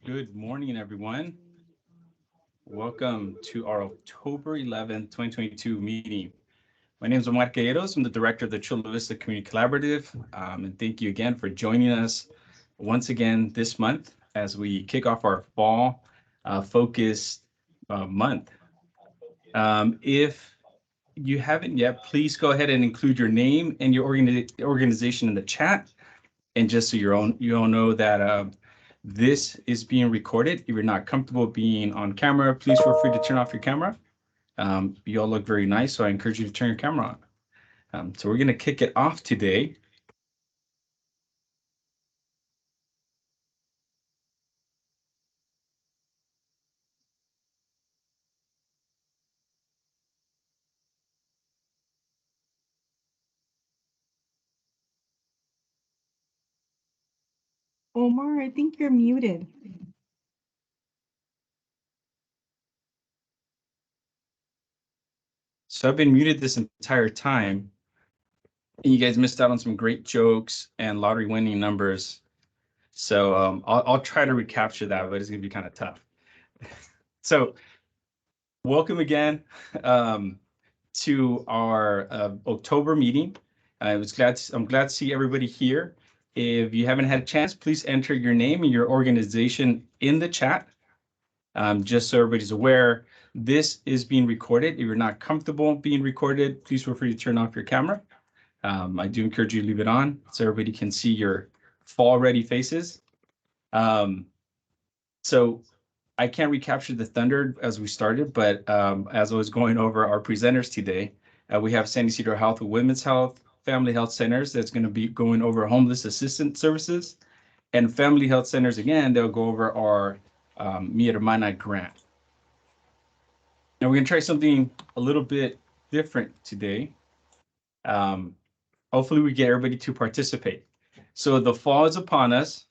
Good morning, everyone. Welcome to our October 11th, 2022 meeting. My name is Omar Calleros. I'm the director of the Chula Vista Community Collaborative. And thank you again for joining us once again this month as we kick off our fall focused month. If you haven't yet, please go ahead and include your name and your organization in the chat. And just so you all know that this is being recorded. If you're not comfortable being on camera, please feel free to turn off your camera. You all look very nice, so I encourage you to turn your camera on. So we're going to kick it off today. Omar, I think you're muted. So I've been muted this entire time, and you guys missed out on some great jokes and lottery winning numbers. So I'll try to recapture that, but it's going to be kind of tough. So welcome again to our October meeting. I'm glad to see everybody here. If you haven't had a chance, please enter your name and your organization in the chat. Just so everybody's aware, this is being recorded. If you're not comfortable being recorded, please feel free to turn off your camera. I do encourage you to leave it on so everybody can see your fall-ready faces. So I can't recapture the thunder as we started, but as I was going over our presenters today, we have San Ysidro Health with Women's Health, Family Health Centers that's going to be going over homeless assistance services, and Family Health Centers again, they'll go over our Mi Hermana grant. Now we're going to try something a little bit different today. Hopefully we get everybody to participate. So the fall is upon us.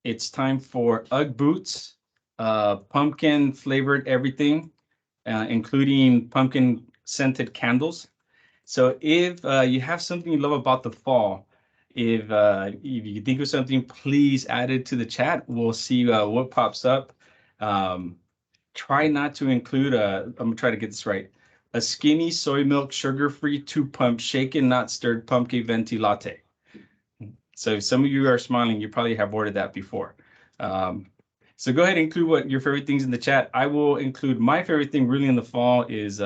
It's time for UGG boots, pumpkin flavored everything, including pumpkin scented candles. So if you have something you love about the fall, if you think of something, please add it to the chat. We'll see what pops up. Try not to include I'm gonna try to get this right. A skinny soy milk sugar-free 2-pump shaken not stirred pumpkin venti latte. So if some of you are smiling, you probably have ordered that before. So go ahead and include what your favorite things in the chat. I will include my favorite thing really in the fall is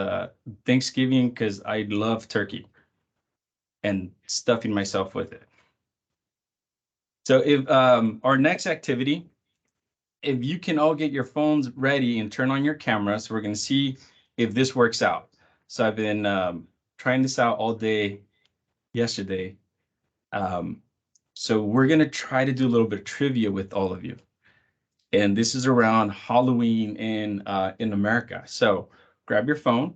Thanksgiving, because I love turkey and stuffing myself with it. So if our next activity, if you can all get your phones ready and turn on your camera, so we're going to see if this works out. So I've been trying this out all day yesterday. So we're going to try to do a little bit of trivia with all of you. And this is around Halloween in America. So grab your phone.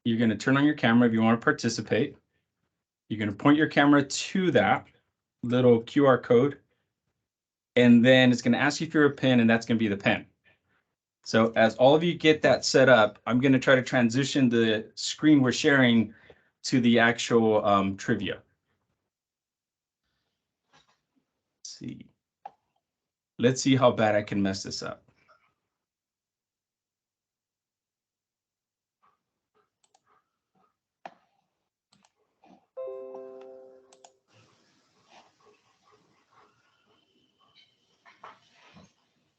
You're going to turn on your camera if you want to participate. You're going to point your camera to that little QR code. And then it's going to ask you for a pin, and that's going to be the pin. So as all of you get that set up, I'm going to try to transition the screen we're sharing to the actual trivia. Let's see how bad I can mess this up.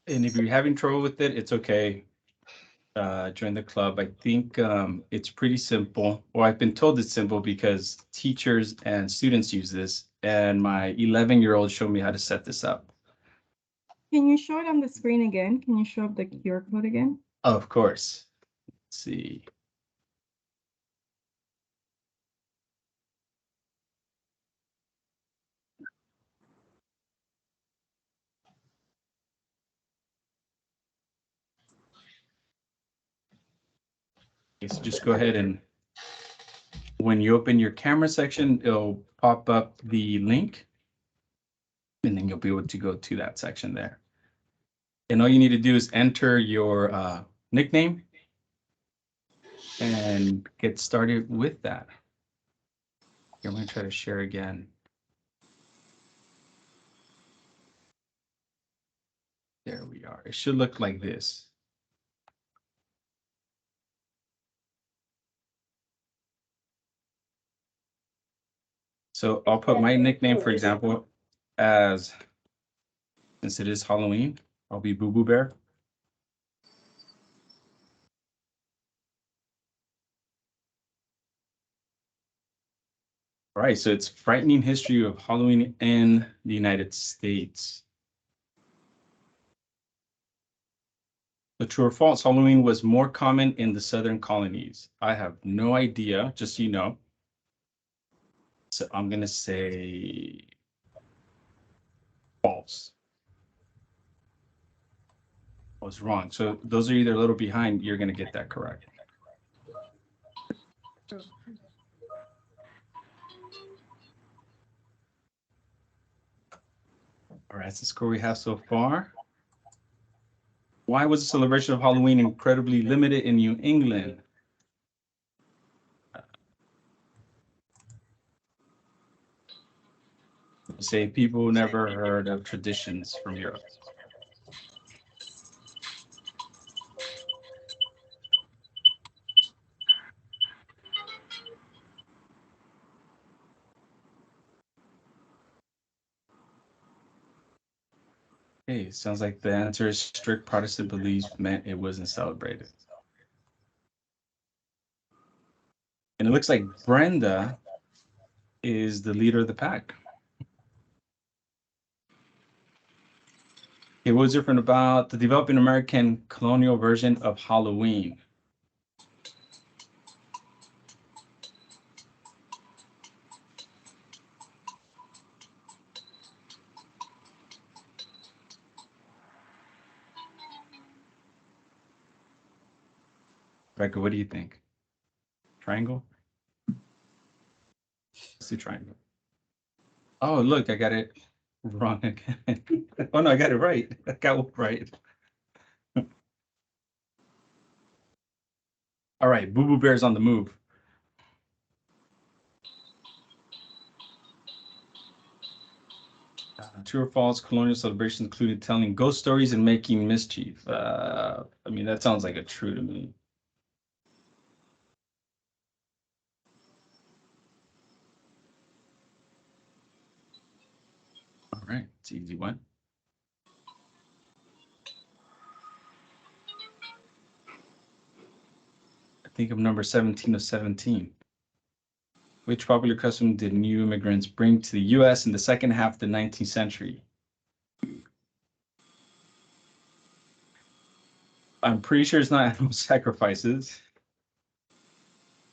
And if you're having trouble with it, it's okay. Join the club. I think it's pretty simple. Well, I've been told it's simple because teachers and students use this, and my 11-year-old showed me how to set this up. Can you show it on the screen again? Can you show up the QR code again? Of course. Let's see. Okay, so just go ahead and when you open your camera section, it'll pop up the link, and then you'll be able to go to that section there. And all you need to do is enter your nickname and get started with that. Here, I'm going to try to share again. There we are. It should look like this. So I'll put my nickname, for example, as, since it is Halloween, I'll be Boo Boo Bear. All right, so it's frightening history of Halloween in the United States. The true or false, Halloween was more common in the southern colonies. I have no idea, just so you know. So I'm going to say false. I was wrong. So those are either a little behind. You're going to get that correct. All right, that's the score we have so far. Why was the celebration of Halloween incredibly limited in New England? Say people never heard of traditions from Europe. Okay, sounds like the answer is strict Protestant beliefs meant it wasn't celebrated. And it looks like Brenda is the leader of the pack. Okay, what was different about the developing American colonial version of Halloween? Rebecca, what do you think? Triangle? Let's do triangle. Oh, look, I got it wrong again. Oh, no, I got it right. I got it right. All right, Boo Boo Bear's on the move. True or false, colonial celebrations included telling ghost stories and making mischief. I mean, that sounds like a true to me. All right, it's an easy one. I think of number 17 of 17. Which popular custom did new immigrants bring to the U.S. in the second half of the 19th century? I'm pretty sure it's not animal sacrifices.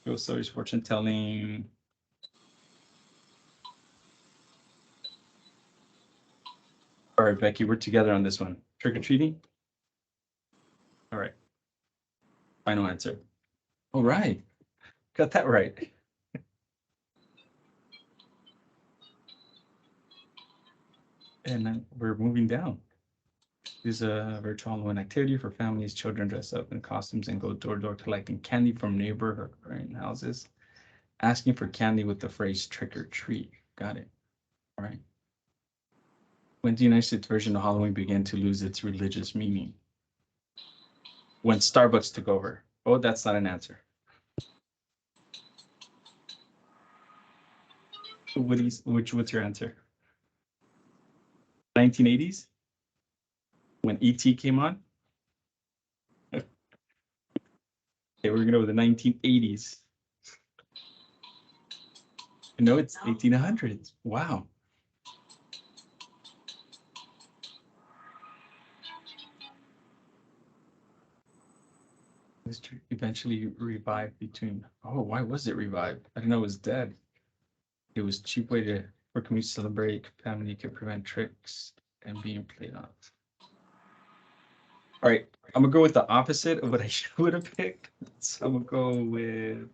Ghost stories, fortune telling. All right, Becky, we're together on this one. Trick or treating? Final answer. All right. Got that right. And then we're moving down. This is a virtual Halloween activity for families. Children dress up in costumes and go door to door collecting candy from neighborhood houses, asking for candy with the phrase trick or treat. Got it. All right. When the United States version of Halloween began to lose its religious meaning? When Starbucks took over. Oh, that's not an answer. What's your answer? 1980s? When ET came on? Okay, we're gonna go with the 1980s. No, it's 1800s. Wow. This eventually revived between. Oh, why was it revived? I didn't know it was dead. It was a cheap way for communities to celebrate. Family could prevent tricks and being played on. All right, I'm gonna go with the opposite of what I would have picked. So I'm gonna go with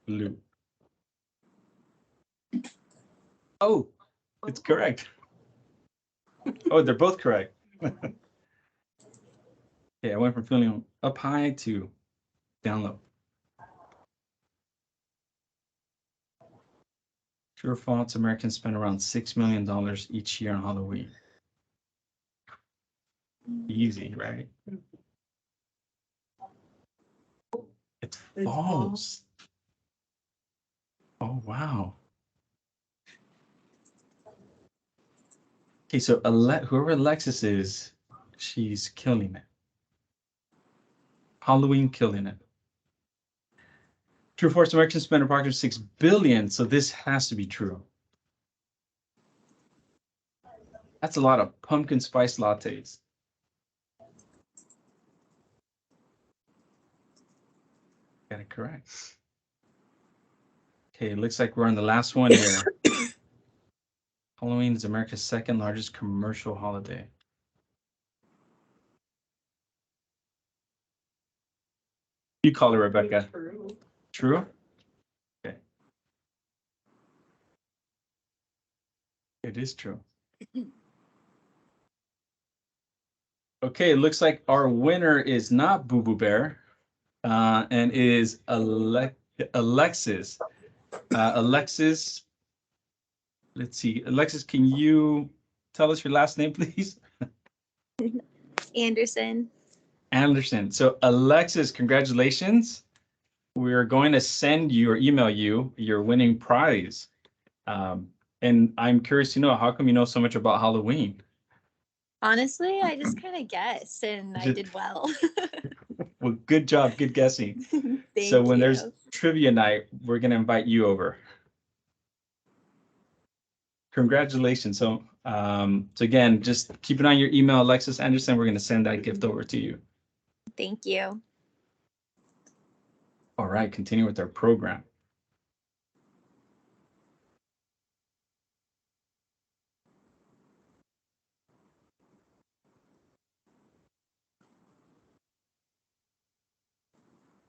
blue. Oh, it's correct. Oh, they're both correct. Okay, I went from feeling up high to down low. True or false? Americans spend around $6 million each year on Halloween. Easy, right? It's false. Oh, wow. Okay, so whoever Alexis is, she's killing it. Halloween killing it. True or false? Americans spend approximately 6 billion, so this has to be true. That's a lot of pumpkin spice lattes. Got it correct. Okay, it looks like we're on the last one here. Halloween is America's second largest commercial holiday. You call it, Rebecca. True. True? Okay. It is true. Okay, it looks like our winner is not Boo Boo Bear, and is Alexis. Alexis, let's see. Alexis, can you tell us your last name, please? Anderson. Anderson. So Alexis, congratulations. We're going to send you or email you your winning prize. And I'm curious to know, how come you know so much about Halloween? Honestly, I just kind of guessed and I did well. Well, good job, good guessing. Thank So when you. there's trivia night, we're going to invite you over. Congratulations. So again, just keep an eye on your email, Alexis Anderson. We're going to send that gift over to you. Thank you. All right, continue with our program.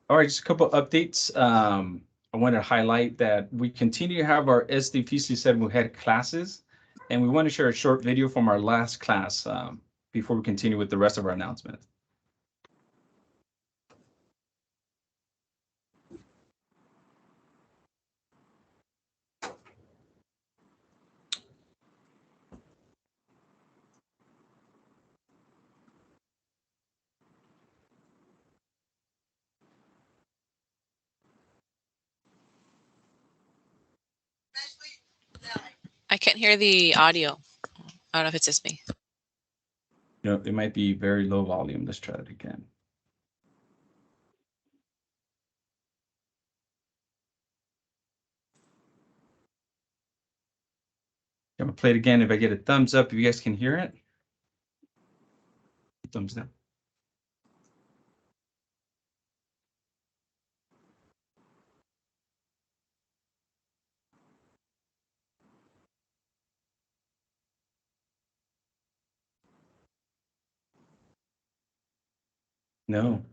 All right, just a couple updates. I want to highlight that we continue to have our SDPC Sedmo Head classes, and we want to share a short video from our last class before we continue with the rest of our announcements. I can't hear the audio. I don't know if it's just me. You know, it might be very low volume. Let's try it again. I'm gonna play it again. If I get a thumbs up, if you guys can hear it. Thumbs down. No.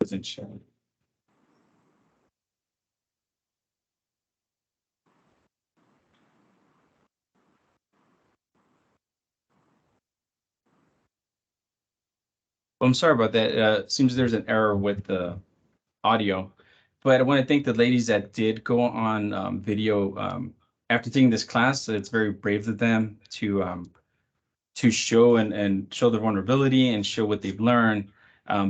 Wasn't sure. I'm sorry about that. Seems there's an error with the audio, but I want to thank the ladies that did go on video after taking this class. It's very brave of them to show and show their vulnerability and show what they've learned.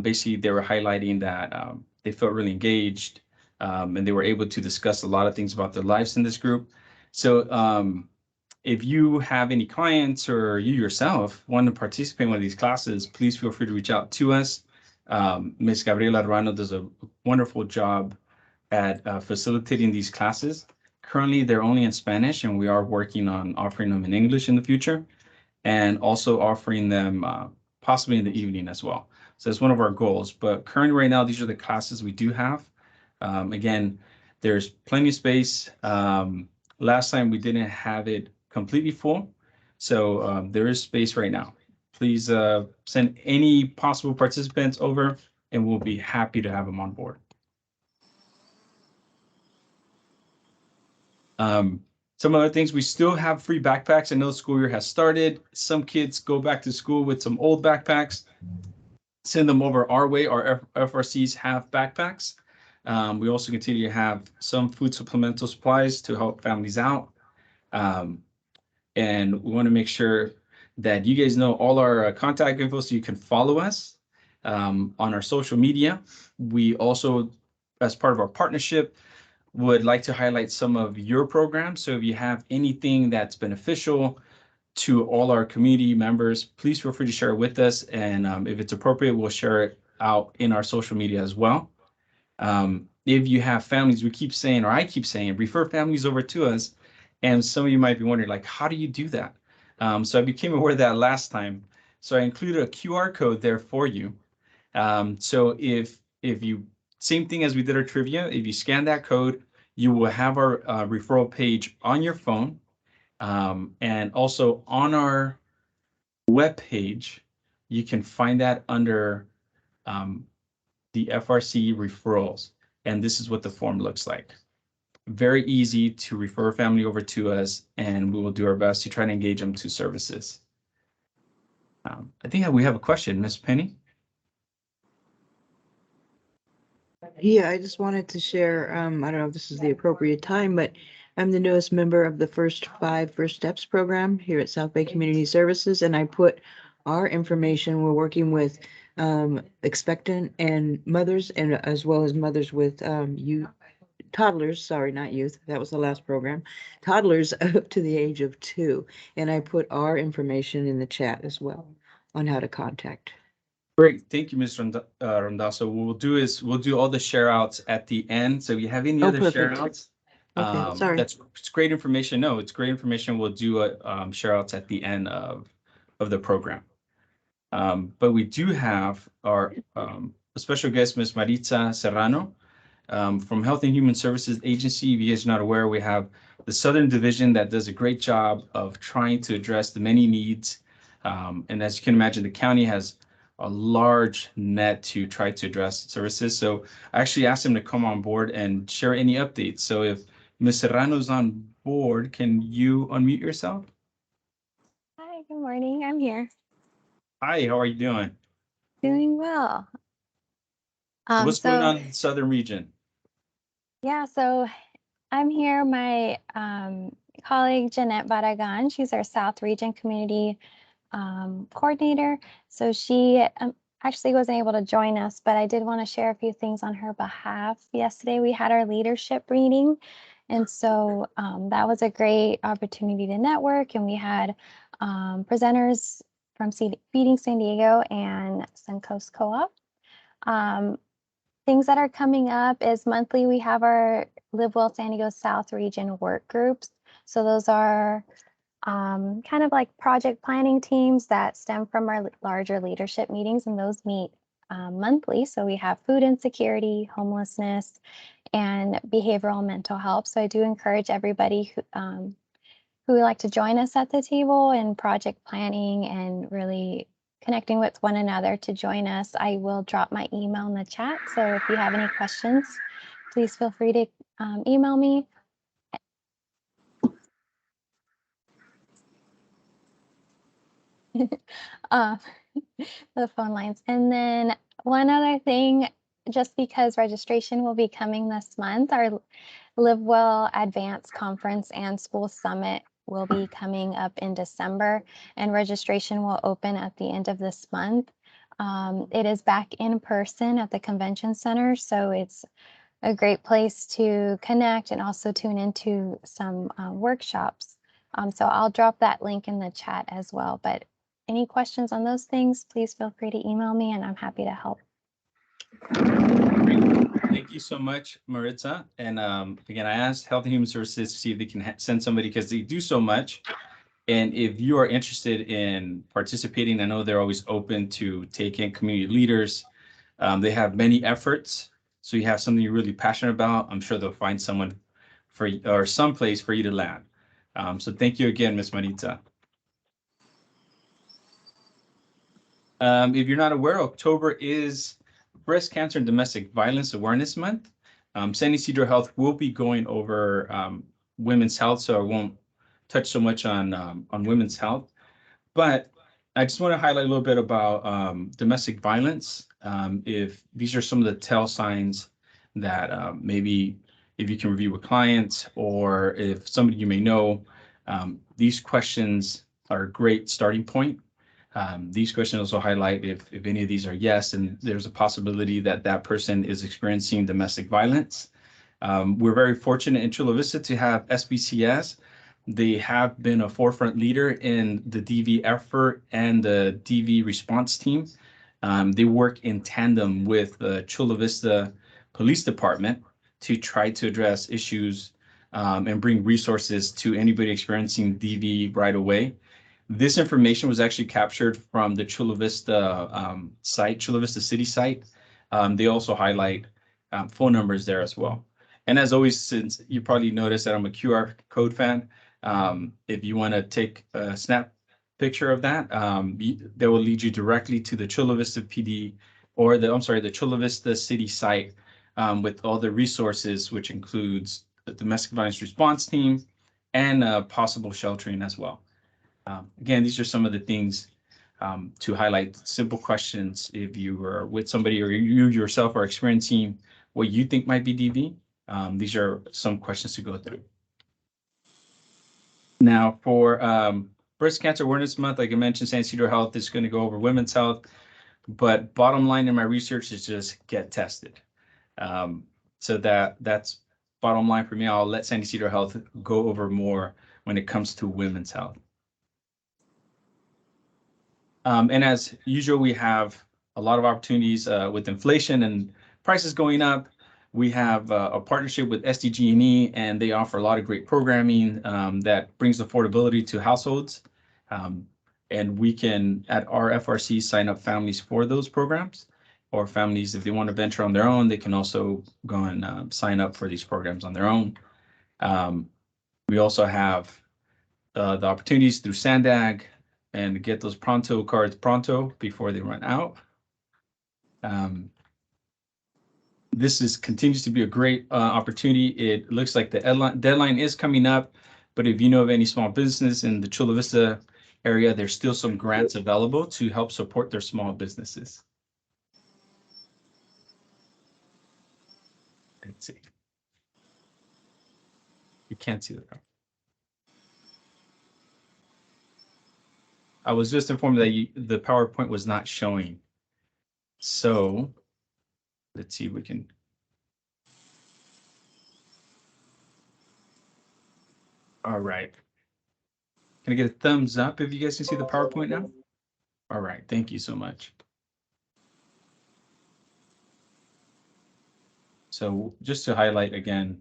Basically, they were highlighting that they felt really engaged and they were able to discuss a lot of things about their lives in this group. So if you have any clients or you yourself want to participate in one of these classes, please feel free to reach out to us. Ms. Gabriela Ruano does a wonderful job at facilitating these classes. Currently, they're only in Spanish, and we are working on offering them in English in the future, and also offering them possibly in the evening as well. So that's one of our goals. But currently, right now, these are the classes we do have. Again, there's plenty of space. Last time we didn't have it completely full, so there is space right now. Please send any possible participants over, and we'll be happy to have them on board. Some other things, we still have free backpacks. I know the school year has started. Some kids go back to school with some old backpacks. Send them over our way. Our FRCs have backpacks. We also continue to have some food supplemental supplies to help families out. And we want to make sure that you guys know all our contact info so you can follow us on our social media. We also, as part of our partnership, would like to highlight some of your programs. So if you have anything that's beneficial to all our community members, please feel free to share it with us. And if it's appropriate, we'll share it out in our social media as well. If you have families, we keep saying, or I keep saying, refer families over to us. And some of you might be wondering, like, how do you do that? So I became aware of that last time. So I included a QR code there for you. So if you, same thing as we did our trivia, if you scan that code, you will have our referral page on your phone. And also on our web page, you can find that under the FRC referrals. And this is what the form looks like. Very easy to refer a family over to us, and we will do our best to try to engage them to services. I think we have a question, Ms. Penny. Yeah, I just wanted to share, I don't know if this is the appropriate time, but I'm the newest member of the First Steps program here at South Bay Community Services, and I put our information. We're working with expectant and mothers, and as well as mothers with toddlers, sorry, not youth. That was the last program. Toddlers up to the age of 2. And I put our information in the chat as well on how to contact. Great, thank you, Ms. Rondazzo. What we'll do is we'll do all the share outs at the end. So if you have any other share perfect. outs, Okay, sorry. it's great information. No, it's great information. We'll do a share outs at the end of the program. But we do have our special guest, Ms. Maritza Serrano, from Health and Human Services Agency. If you guys are not aware, we have the Southern Division that does a great job of trying to address the many needs. And as you can imagine, the county has a large net to try to address services. So I actually asked him to come on board and share any updates. So if Ms. Serrano's on board, can you unmute yourself? Hi, good morning. I'm here. Hi, how are you doing? Doing well. What's going on in the Southern region? Yeah, so I'm here. My colleague Jeanette Barragan, she's our South Region Community Coordinator. So she actually wasn't able to join us, but I did want to share a few things on her behalf. Yesterday we had our leadership meeting, and so that was a great opportunity to network, and we had presenters from Feeding San Diego and Suncoast Co-op. Things that are coming up is monthly we have our Live Well San Diego South Region work groups. So those are kind of like project planning teams that stem from our larger leadership meetings, and those meet monthly. So we have food insecurity, homelessness, and behavioral mental health. So I do encourage everybody who would like to join us at the table in project planning and really connecting with one another to join us. I will drop my email in the chat. So if you have any questions, please feel free to email me. uh, the phone lines. And then one other thing, just because registration will be coming this month, our Live Well Advanced Conference and School Summit will be coming up in December, and registration will open at the end of this month. It is back in person at the convention center, so it's a great place to connect and also tune into some workshops. So I'll drop that link in the chat as well. But any questions on those things, please feel free to email me and I'm happy to help. Thank you so much, Maritza. And again, I asked Health and Human Services to see if they can send somebody because they do so much. And if you are interested in participating, I know they're always open to taking community leaders. They have many efforts. So you have something you're really passionate about, I'm sure they'll find someone for or someplace for you to land. So thank you again, Ms. Maritza. If you're not aware, October is Breast Cancer and Domestic Violence Awareness Month. San Ysidro Health will be going over women's health, so I won't touch so much on women's health. But I just want to highlight a little bit about domestic violence. If these are some of the tell signs that maybe if you can review with clients or if somebody you may know, these questions are a great starting point. These questions also highlight if any of these are yes, and there's a possibility that that person is experiencing domestic violence. We're very fortunate in Chula Vista to have SBCS. They have been a forefront leader in the DV effort and the DV response team. They work in tandem with the Chula Vista Police Department to try to address issues and bring resources to anybody experiencing DV right away. This information was actually captured from the Chula Vista site, Chula Vista City site. They also highlight phone numbers there as well. And as always, since you probably noticed that I'm a QR code fan, if you want to take a snap picture of that, that will lead you directly to the Chula Vista PD or the Chula Vista City site with all the resources, which includes the domestic violence response team and possible sheltering as well. Again, these are some of the things to highlight simple questions. If you are with somebody or you yourself are experiencing what you think might be DV, these are some questions to go through. Now for Breast Cancer Awareness Month, like I mentioned, San Ysidro Health is going to go over women's health, but bottom line in my research is just get tested. So that's bottom line for me. I'll let San Ysidro Health go over more when it comes to women's health. And as usual, we have a lot of opportunities with inflation and prices going up. We have a partnership with SDG&E, and they offer a lot of great programming that brings affordability to households. And we can, at our FRC, sign up families for those programs, or families, if they want to venture on their own, they can also go and sign up for these programs on their own. We also have the opportunities through SANDAG, and get those pronto cards pronto before they run out. This continues to be a great opportunity. It looks like the deadline is coming up, but if you know of any small business in the Chula Vista area, there's still some grants available to help support their small businesses. Let's see. You can't see that. I was just informed that the PowerPoint was not showing. So let's see if we can. All right. Can I get a thumbs up if you guys can see the PowerPoint now? All right. Thank you so much. So just to highlight again,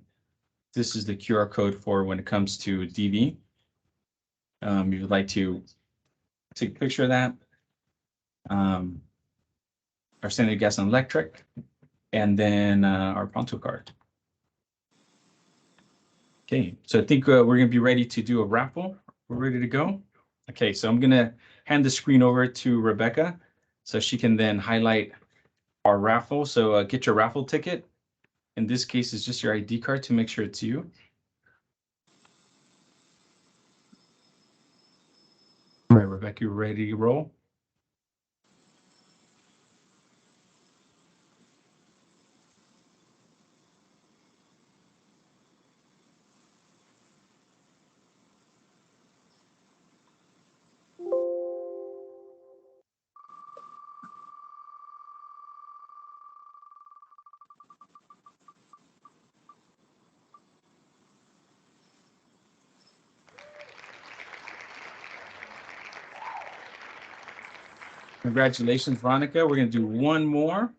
this is the QR code for when it comes to DV. If you'd like to take a picture of that. Or our standard gas and electric, and then our Pronto card. Okay, so I think we're going to be ready to do a raffle. We're ready to go. Okay, so I'm going to hand the screen over to Rebecca so she can then highlight our raffle. So get your raffle ticket. In this case, it's just your ID card to make sure it's you. All right, Rebecca, you ready to roll? Congratulations, Veronica. We're going to do one more.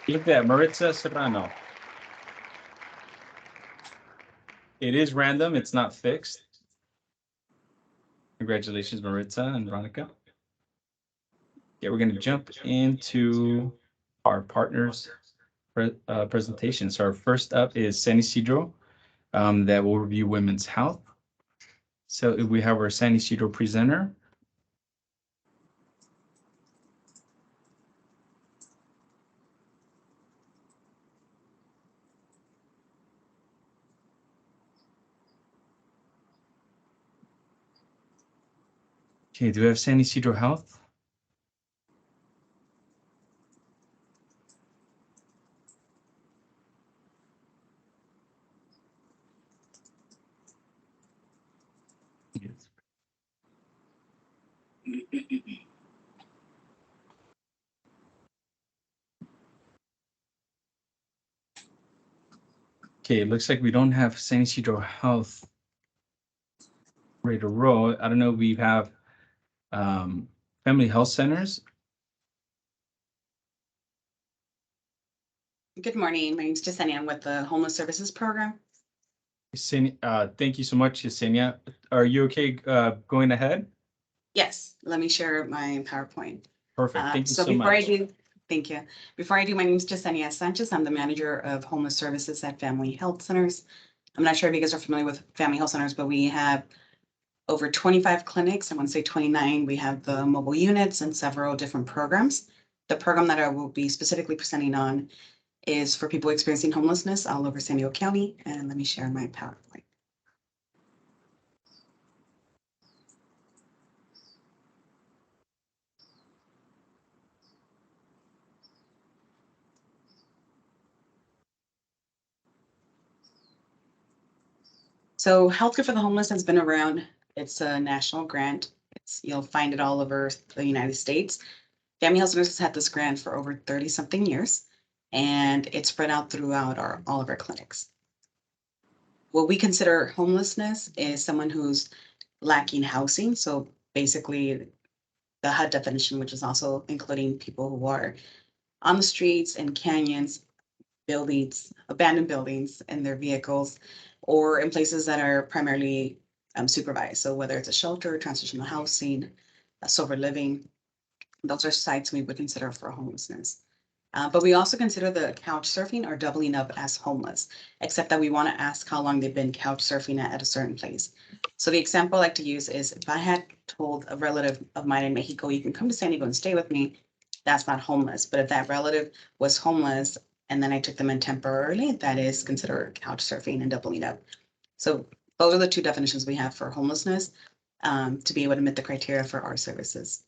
Look at that, Maritza Serrano. It is random. It's not fixed. Congratulations, Maritza and Veronica. Yeah, we're going to jump into our partners presentation. So our first up is San Isidro that will review women's health. So if we have our San Isidro presenter. Okay, do we have San Isidro Health? Yes. Okay, it looks like we don't have San Isidro Health ready to roll. I don't know, we have family health centers. Good morning. My name is Jasenia. I'm with the Homeless Services Program. Thank you so much, Yesenia. Are you okay going ahead? Yes, let me share my PowerPoint. Perfect. Thank you So so before I much. do, thank you. Before I do, my name is Jasenia Sanchez. I'm the manager of homeless services at Family Health Centers. I'm not sure if you guys are familiar with Family Health Centers, but we have over 25 clinics. I want to say 29. We have the mobile units and several different programs. The program that I will be specifically presenting on is for people experiencing homelessness all over San Diego County. And let me share my PowerPoint. So Healthcare for the Homeless has been around. It's a national grant. You'll find it all over the United States. Family Health Services has had this grant for over 30 something years, and it's spread out throughout all of our clinics. What we consider homelessness is someone who's lacking housing. So basically the HUD definition, which is also including people who are on the streets and canyons, buildings, abandoned buildings in their vehicles, or in places that are primarily supervised. So whether it's a shelter, transitional housing, sober living, those are sites we would consider for homelessness. But we also consider the couch surfing or doubling up as homeless, except that we want to ask how long they've been couch surfing at a certain place. So the example I like to use is if I had told a relative of mine in Mexico, you can come to San Diego and stay with me, that's not homeless. But if that relative was homeless and then I took them in temporarily, that is considered couch surfing and doubling up. So those are the two definitions we have for homelessness to be able to meet the criteria for our services.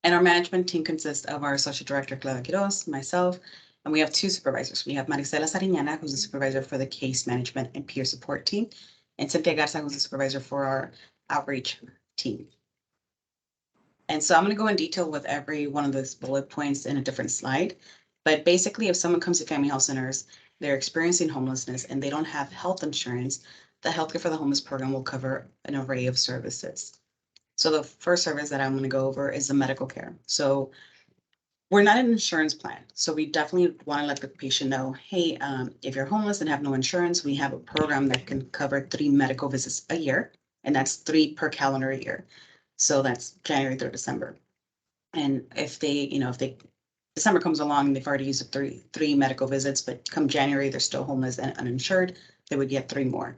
And our management team consists of our Associate Director, Clara Quiroz, myself, and we have two supervisors. We have Maricela Sariñana, who's the supervisor for the case management and peer support team, and Cynthia Garza, who's the supervisor for our outreach team. And so I'm going to go in detail with every one of those bullet points in a different slide. But basically, if someone comes to Family Health Centers, they're experiencing homelessness and they don't have health insurance, the Healthcare for the Homeless program will cover an array of services. So the first service that I'm going to go over is the medical care. So We're not an insurance plan, so we definitely want to let the patient know, hey, if you're homeless and have no insurance, we have a program that can cover 3 medical visits a year, and that's 3 per calendar year. So that's January through December. And if December comes along and they've already used three medical visits, but come January, they're still homeless and uninsured, they would get 3 more.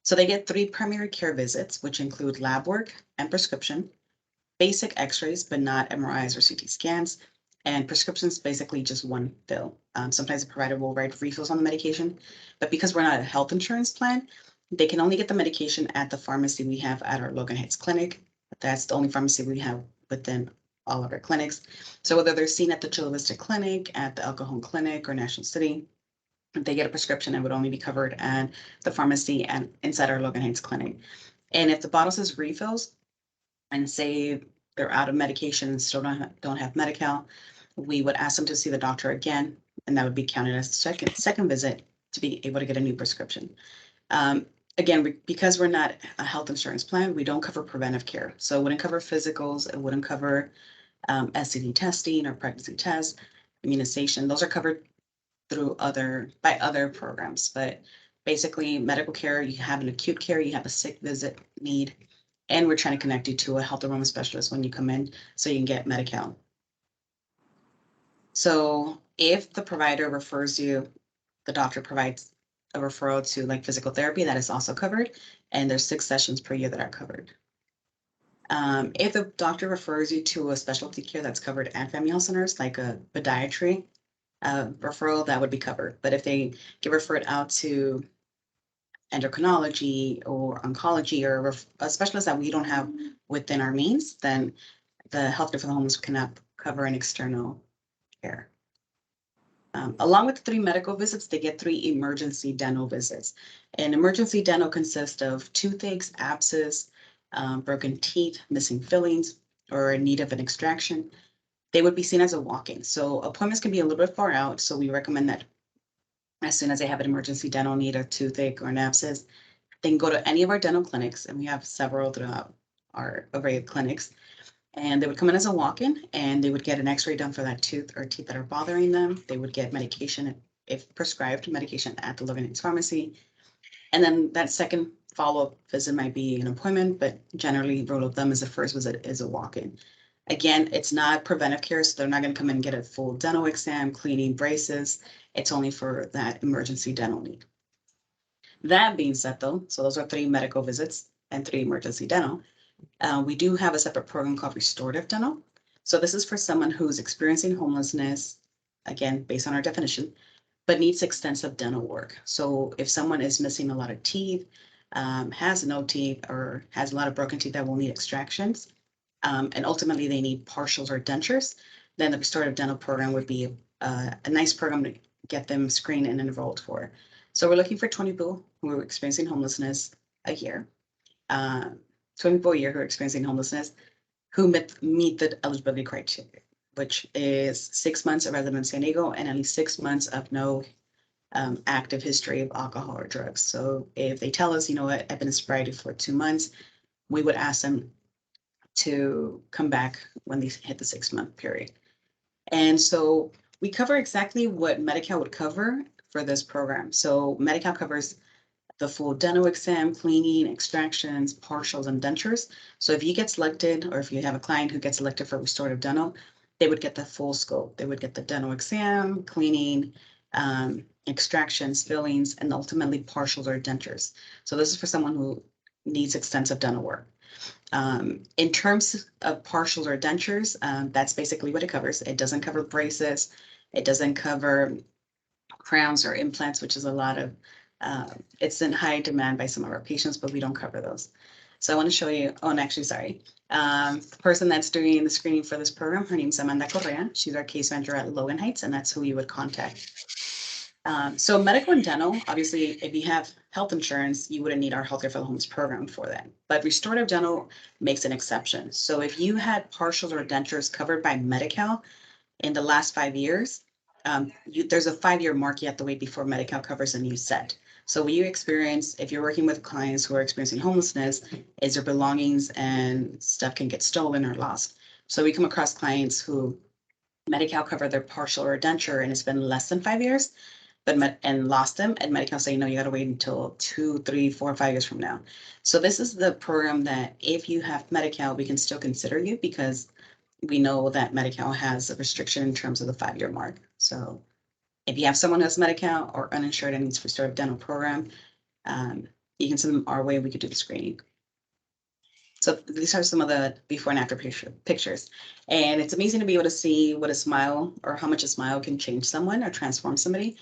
So they get 3 primary care visits, which include lab work and prescription, basic x-rays, but not MRIs or CT scans, and prescriptions basically just one fill. Sometimes the provider will write refills on the medication, but because we're not a health insurance plan, they can only get the medication at the pharmacy we have at our Logan Heights clinic. That's the only pharmacy we have within all of our clinics. So whether they're seen at the Chula Vista Clinic, at the El Cajon Clinic, or National City, they get a prescription, it would only be covered at the pharmacy and inside our Logan Heights clinic. And if the bottle says refills, and say they're out of medication and still don't have Medi-Cal, we would ask them to see the doctor again, and that would be counted as a second visit to be able to get a new prescription. Again, because we're not a health insurance plan, we don't cover preventive care. So it wouldn't cover physicals, it wouldn't cover STD testing or pregnancy tests, immunization. Those are covered by other programs. But basically, medical care, you have an acute care, you have a sick visit need, and we're trying to connect you to a health aroma specialist when you come in so you can get Medi-Cal. So if the provider refers you, the doctor provides a referral to like physical therapy, that is also covered. And there's 6 sessions per year that are covered. If the doctor refers you to a specialty care that's covered at family health centers, like a podiatry referral, that would be covered. But if they get referred out to endocrinology or oncology or a specialist that we don't have within our means, then the Healthcare for the Homeless cannot cover an external care. Along with the 3 medical visits, they get 3 emergency dental visits. And emergency dental consists of toothaches, abscess, broken teeth, missing fillings, or in need of an extraction. They would be seen as a walk-in. So appointments can be a little bit far out. So we recommend that as soon as they have an emergency dental need, a toothache or an abscess, they can go to any of our dental clinics, and we have several throughout our array of clinics. And they would come in as a walk-in, and they would get an x-ray done for that tooth or teeth that are bothering them. They would get medication, if prescribed medication, at the Logan Heights Pharmacy. And then that second follow-up visit might be an appointment, but generally rule of thumb is the first visit is a walk-in. Again, it's not preventive care, so they're not going to come in and get a full dental exam, cleaning, braces. It's only for that emergency dental need. That being said, though, so those are 3 medical visits and 3 emergency dental. We do have a separate program called restorative dental. So this is for someone who's experiencing homelessness, again, based on our definition, but needs extensive dental work. So if someone is missing a lot of teeth, has no teeth, or has a lot of broken teeth that will need extractions, and ultimately they need partials or dentures, then the restorative dental program would be a nice program to get them screened and enrolled for. So we're looking for 20 people who are experiencing homelessness a year. 20 people a year who are experiencing homelessness, who meet the eligibility criteria, which is 6 months of residence in San Diego and at least 6 months of no active history of alcohol or drugs. So if they tell us, you know what, I've been in sobriety for 2 months, we would ask them to come back when they hit the 6-month period. And so we cover exactly what Medi-Cal would cover for this program. So Medi-Cal covers the full dental exam, cleaning, extractions, partials, and dentures. So if you get selected, or if you have a client who gets selected for restorative dental, they would get the full scope. They would get the dental exam, cleaning, extractions, fillings, and ultimately partials or dentures. So this is for someone who needs extensive dental work. In terms of partials or dentures, that's basically what it covers. It doesn't cover braces. It doesn't cover crowns or implants, which is a lot of, it's in high demand by some of our patients, but we don't cover those. So I want to show you, oh, and actually, sorry. The person that's doing the screening for this program, her name's Amanda Correa. She's our case manager at Logan Heights, and that's who you would contact. So medical and dental, obviously, if you have health insurance, you wouldn't need our Healthcare for the Homeless program for that. But restorative dental makes an exception. So if you had partials or dentures covered by Medi-Cal in the last 5 years, there's a 5-year mark you have to wait before Medi-Cal covers a new set. So when you experience, if you're working with clients who are experiencing homelessness, is their belongings and stuff can get stolen or lost. So we come across clients who Medi-Cal covered their partial or denture and it's been less than 5 years, and lost them, and Medi-Cal saying, no, you gotta wait until 2, 3, 4, 5 years from now. So this is the program that if you have Medi-Cal, we can still consider you because we know that Medi-Cal has a restriction in terms of the 5-year mark. So if you have someone who has Medi-Cal or uninsured and needs restorative dental program, you can send them our way. We could do the screening. So these are some of the before and after pictures. And it's amazing to be able to see what a smile or how much a smile can change someone or transform somebody.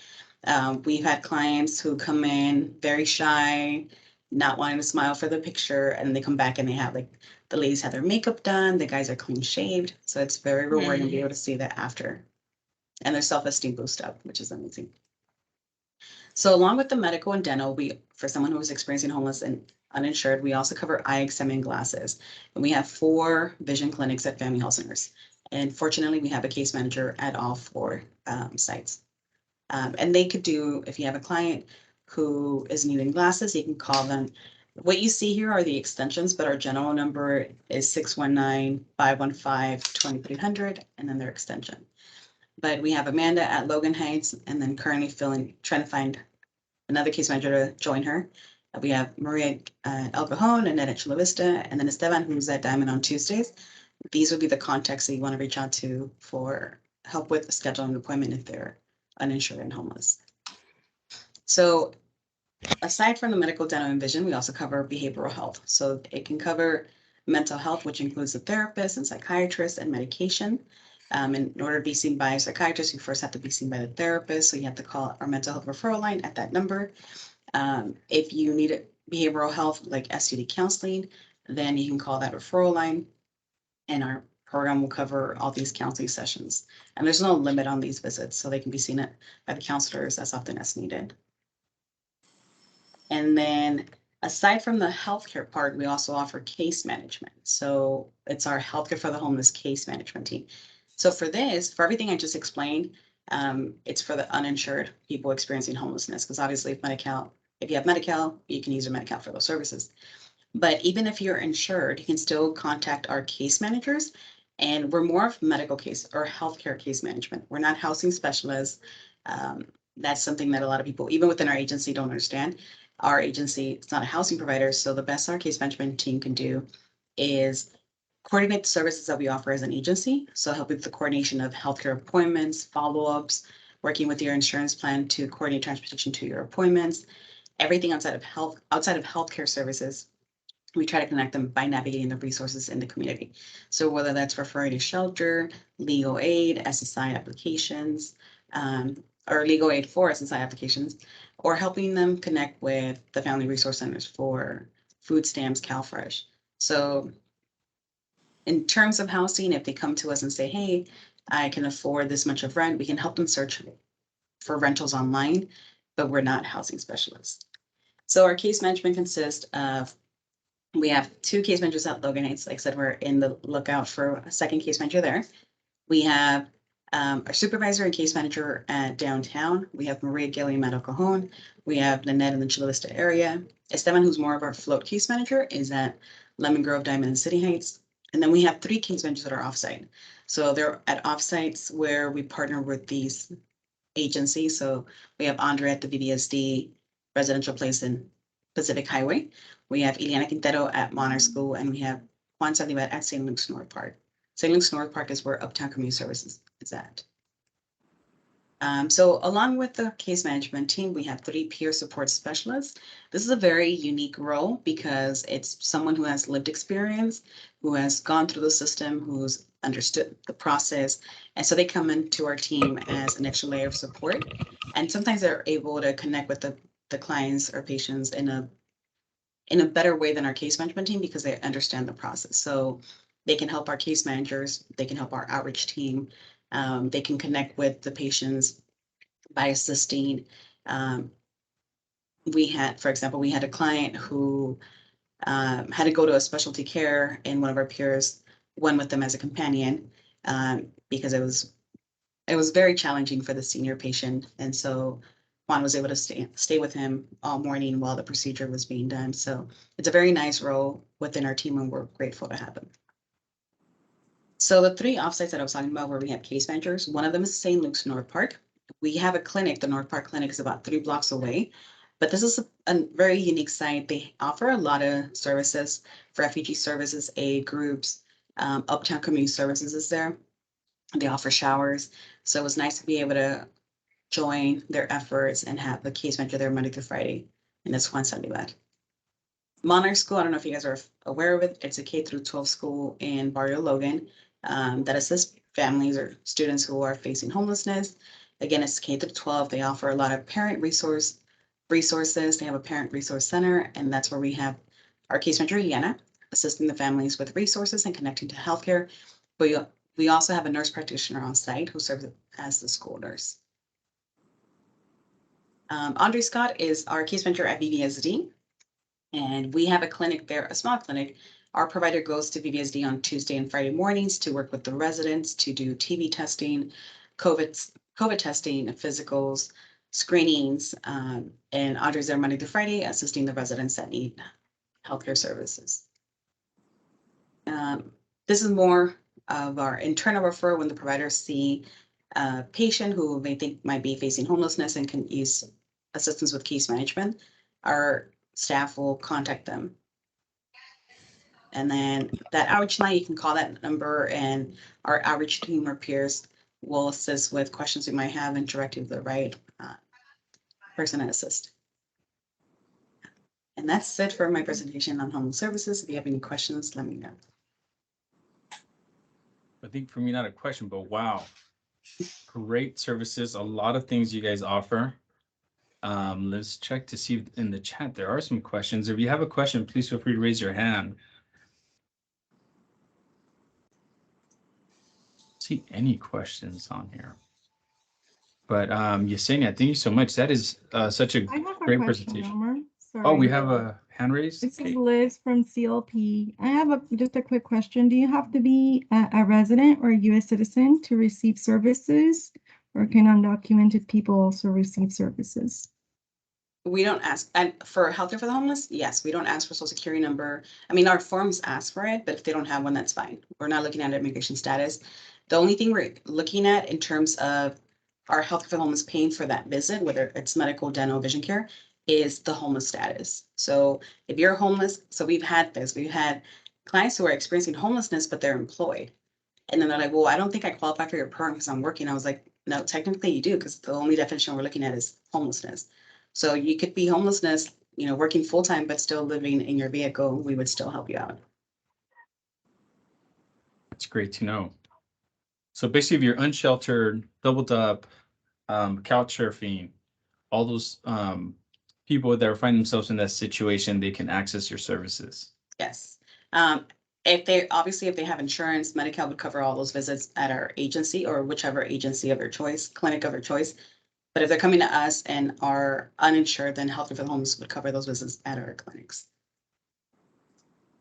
We've had clients who come in very shy, not wanting to smile for the picture, and they come back and they have like the ladies have their makeup done, the guys are clean shaved. So it's very rewarding to be able to see that after. And their self-esteem boost up, which is amazing. So along with the medical and dental, for someone who is experiencing homeless and uninsured, we also cover eye exam and glasses. And we have 4 vision clinics at Family Health Centers. And fortunately, we have a case manager at all 4 sites. And they could do, if you have a client who is needing glasses, you can call them. What you see here are the extensions, but our general number is 619-515-2300, and then their extension. But we have Amanda at Logan Heights, and then currently trying to find another case manager to join her. We have Maria at El Cajon, Annette at Chula Vista, and then Esteban, who's at Diamond on Tuesdays. These would be the contacts that you want to reach out to for help with scheduling an appointment if they're uninsured and homeless. So aside from the medical, dental, and vision, we also cover behavioral health. So it can cover mental health, which includes the therapist and psychiatrist and medication. In order to be seen by a psychiatrist, you first have to be seen by the therapist. So you have to call our mental health referral line at that number. If you need behavioral health like STD counseling, then you can call that referral line, and our program will cover all these counseling sessions. And there's no limit on these visits, so they can be seen by the counselors as often as needed. And then aside from the healthcare part, we also offer case management. So it's our healthcare for the homeless case management team. So for everything I just explained, it's for the uninsured people experiencing homelessness, because obviously if you have Medi-Cal, you can use your Medi-Cal for those services. But even if you're insured, you can still contact our case managers, and we're more of medical case or healthcare case management. We're not housing specialists. That's something that a lot of people, even within our agency, don't understand. Our agency, it's not a housing provider, so the best our case management team can do is coordinate the services that we offer as an agency. So help with the coordination of healthcare appointments, follow-ups, working with your insurance plan to coordinate transportation to your appointments, everything outside of healthcare services. We try to connect them by navigating the resources in the community. So whether that's referring to shelter, legal aid, SSI applications, or legal aid for SSI applications, or helping them connect with the Family Resource Centers for food stamps, CalFresh. So in terms of housing, if they come to us and say, hey, I can afford this much of rent, we can help them search for rentals online, but we're not housing specialists. So our case management consists of, we have 2 case managers at Logan Heights. Like I said, we're in the lookout for a second case manager there. We have our supervisor and case manager at downtown. We have Maria Gilliam at El Cajon. We have Nanette in the Chula Vista area. Esteban, who's more of our float case manager, is at Lemon Grove, Diamond, and City Heights. And then we have 3 case managers that are offsite. So they're at offsites where we partner with these agencies. So we have Andre at the VBSD residential place in Pacific Highway. We have Ileana Quintero at Monarch School, and we have Juan Salivet at St. Luke's North Park. St. Luke's North Park is where Uptown Community Services is at. So along with the case management team, we have 3 peer support specialists. This is a very unique role because it's someone who has lived experience, who has gone through the system, who's understood the process. And so they come into our team as an extra layer of support. And sometimes they're able to connect with the clients or patients in a better way than our case management team because they understand the process. So they can help our case managers, they can help our outreach team, they can connect with the patients by assisting. For example, we had a client who had to go to a specialty care, and one of our peers went with them as a companion because it was very challenging for the senior patient. And so Juan was able to stay with him all morning while the procedure was being done. So it's a very nice role within our team, and we're grateful to have him. So the 3 offsites that I was talking about where we have case managers, one of them is St. Luke's North Park. We have a clinic, the North Park Clinic is about 3 blocks away. But this is a very unique site. They offer a lot of services, refugee services, aid groups, Uptown Community Services is there. They offer showers. So it was nice to be able to join their efforts and have the case manager there Monday through Friday. And that's one Sunday left. Monarch School, I don't know if you guys are aware of it. It's a K through 12 school in Barrio Logan that assists families or students who are facing homelessness. Again, it's K through 12. They offer a lot of parent resources. They have a parent resource center, and that's where we have our case manager, Yana, assisting the families with resources and connecting to healthcare. But we also have a nurse practitioner on site who serves as the school nurse. Andre Scott is our case manager at VVSD. And we have a clinic there, a small clinic. Our provider goes to VVSD on Tuesday and Friday mornings to work with the residents to do TB testing, COVID testing, physicals, screenings. And Audrey's there Monday through Friday, assisting the residents that need healthcare services. This is more of our internal referral when the providers see a patient who they think might be facing homelessness and can use assistance with case management. Our staff will contact them. And then that outreach line, you can call that number and our outreach team or peers will assist with questions you might have and direct you to the right person to assist. And that's it for my presentation on home services. If you have any questions, let me know. I think for me, not a question, but wow. Great services, a lot of things you guys offer. Let's check to see if in the chat there are some questions. If you have a question, please feel free to raise your hand. See any questions on here? But Yesenia, thank you so much. That is such a I have a great question, presentation. Omar. Oh, we Sorry. have a hand raised? This Okay. is Liz from CLP. I have just a quick question. Do you have to be a resident or a U.S. citizen to receive services, or can undocumented people also receive services? We don't ask, and for healthcare for the homeless, yes, we don't ask for social security number. I mean, our forms ask for it, but if they don't have one, that's fine. We're not looking at immigration status. The only thing we're looking at in terms of our healthcare for the homeless paying for that visit, whether it's medical, dental, vision care, is the homeless status. So if you're homeless, so we've had clients who are experiencing homelessness, but they're employed. And then they're like, well, I don't think I qualify for your program because I'm working. I was like, no, technically you do, because the only definition we're looking at is homelessness. So you could be homelessness, working full-time, but still living in your vehicle. We would still help you out. That's great to know. So basically, if you're unsheltered, doubled up, couch surfing, all those people that find themselves in that situation, they can access your services. Yes. If they have insurance, Medi-Cal would cover all those visits at our agency or whichever agency of their choice, clinic of their choice. But if they're coming to us and are uninsured, then Health for the Homeless would cover those visits at our clinics.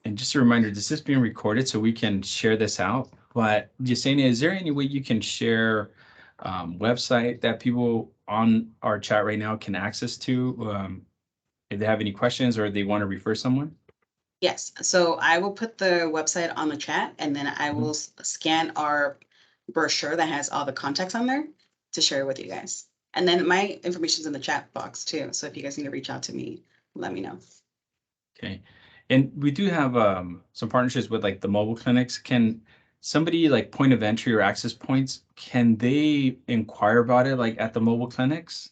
And just a reminder, this is being recorded so we can share this out. But Yesenia, is there any way you can share website that people on our chat right now can access to if they have any questions or they want to refer someone? Yes, so I will put the website on the chat and then I will scan our brochure that has all the contacts on there to share with you guys. And then my information is in the chat box too. So if you guys need to reach out to me, let me know. Okay. And we do have some partnerships with like the mobile clinics. Can somebody like point of entry or access points, can they inquire about it like at the mobile clinics?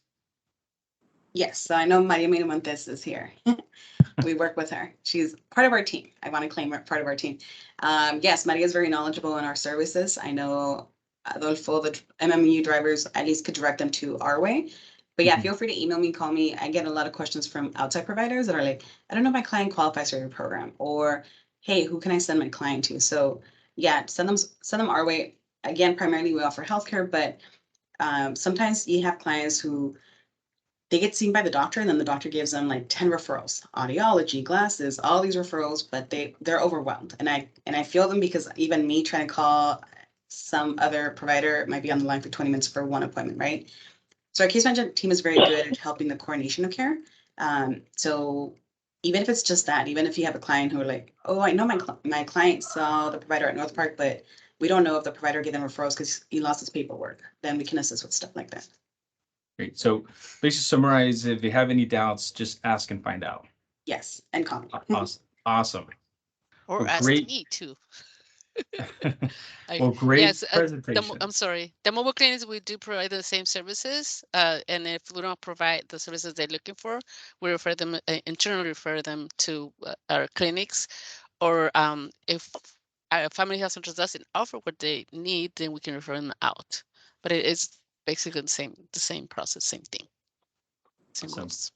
Yes, so I know Maria Miramontes is here. We work with her. She's part of our team. I want to claim her part of our team. Yes, Maria is very knowledgeable in our services. I know Adolfo, the MMU drivers, at least could direct them to our way. But yeah, feel free to email me, call me. I get a lot of questions from outside providers that are like, I don't know if my client qualifies for your program, or hey, who can I send my client to? So yeah, send them our way. Again, primarily we offer healthcare, but sometimes you have clients who they get seen by the doctor and then the doctor gives them like 10 referrals, audiology, glasses, all these referrals, but they're overwhelmed. And I feel them because even me trying to call some other provider might be on the line for 20 minutes for one appointment, right? So our case management team is very good at helping the coordination of care. So even if it's just that, even if you have a client who are like, oh, I know my client saw the provider at North Park, but we don't know if the provider gave them referrals because he lost his paperwork, then we can assist with stuff like that. Great. So please just summarize. If you have any doubts, just ask and find out. Yes, and call me. Awesome. Awesome. Or Well, ask great. me too. Well, great Yes, presentation. I'm sorry. The mobile clinics, we do provide the same services. And if we don't provide the services they're looking for, we refer them, internally refer them to our clinics. Or if our family health center doesn't offer what they need, then we can refer them out. But it is basically the same process, same thing. Same Awesome. rules.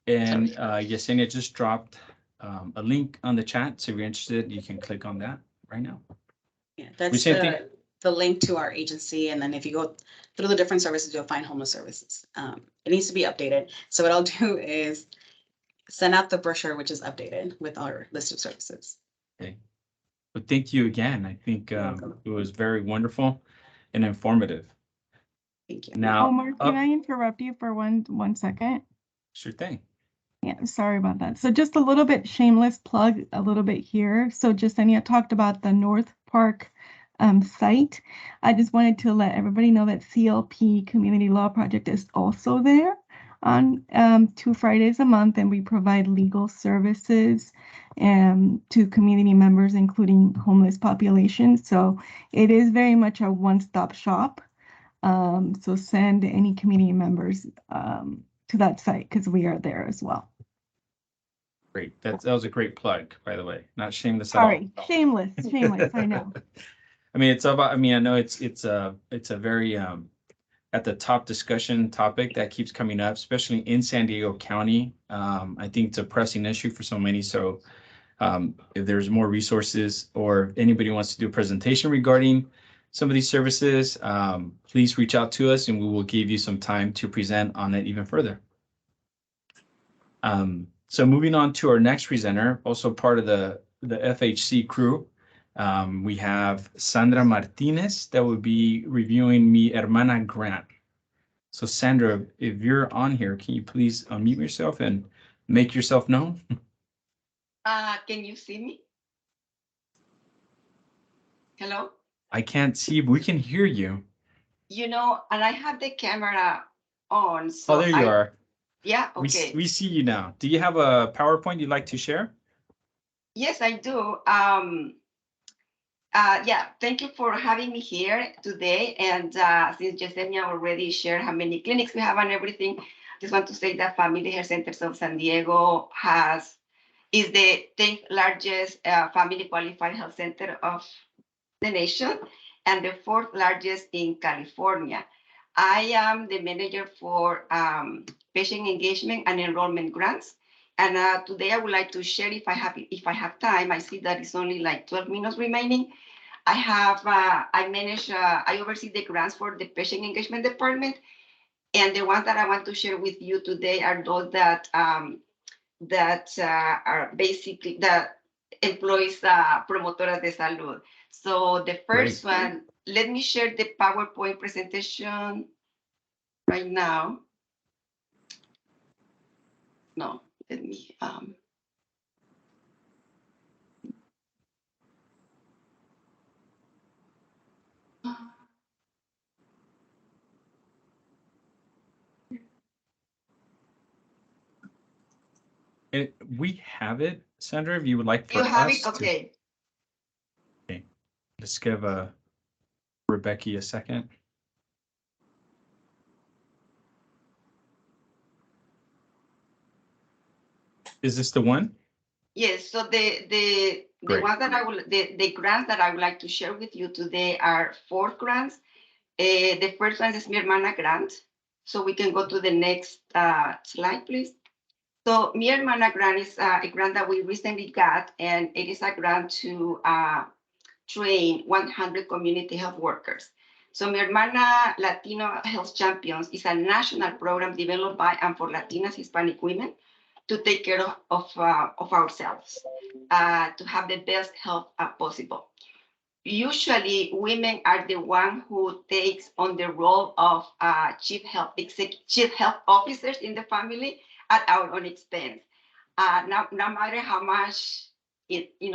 And Sorry. Yesenia just dropped a link on the chat. So if you're interested, you can click on that right now. Yeah, that's We same thing. the link to our agency. And then if you go through the different services, you'll find homeless services. It needs to be updated. So what I'll do is send out the brochure, which is updated with our list of services. Okay. But thank you again. I think welcome. it was very wonderful and informative. Thank you. Now, Omar, can I interrupt you for one second? sure thing. Yeah, sorry about that. So just a little bit shameless plug, a little bit here. So Jasenia talked about the North Park site. I just wanted to let everybody know that CLP Community Law Project is also there on 2 Fridays a month, and we provide legal services to community members, including homeless population. So it is very much a one-stop shop. So send any community members to that site because we are there as well. Great. That was a great plug, by the way. Not shameless at all. Sorry, shameless, I know. I mean, it's about, I mean, I know it's a very at the top discussion topic that keeps coming up, especially in San Diego County. I think it's a pressing issue for so many. So if there's more resources or if anybody wants to do a presentation regarding some of these services, please reach out to us and we will give you some time to present on it even further. So moving on to our next presenter, also part of the FHC crew, we have Sandra Martinez that will be reviewing Mi Hermana grant. So Sandra, if you're on here, can you please unmute yourself and make yourself known? Can you see me? Hello? I can't see, but we can hear you. You know, and I have the camera on. So Oh, there you are. Yeah, okay. We see you now. Do you have a PowerPoint you'd like to share? Yes, I do. Yeah, thank you for having me here today. And since Yesenia already shared how many clinics we have and everything, just want to say that Family Health Centers of San Diego is the 10th largest family qualified health center of the nation and the 4th largest in California. I am the manager for patient engagement and enrollment grants. And today I would like to share, if I have time. I see that it's only like 12 minutes remaining. I oversee the grants for the patient engagement department. And the ones that I want to share with you today are those that are basically the employees promotoras de salud. So the first one, let me share the PowerPoint presentation right now. No, let me. We have it, Sandra, if you would like for You have us it? Okay. Okay. Let's give Rebecca a second. Is this the one? Yes, so the ones that the grants that I would like to share with you today are 4 grants. The first one is Mi Hermana grant. So we can go to the next slide, please. So Mi Hermana grant is a grant that we recently got, and it is a grant to train 100 community health workers. So Mi Hermana Latino Health Champions is a national program developed by and for Latinas Hispanic women to take care of ourselves, to have the best health possible. Usually, women are the one who takes on the role of chief health officers in the family at our own expense. No matter how much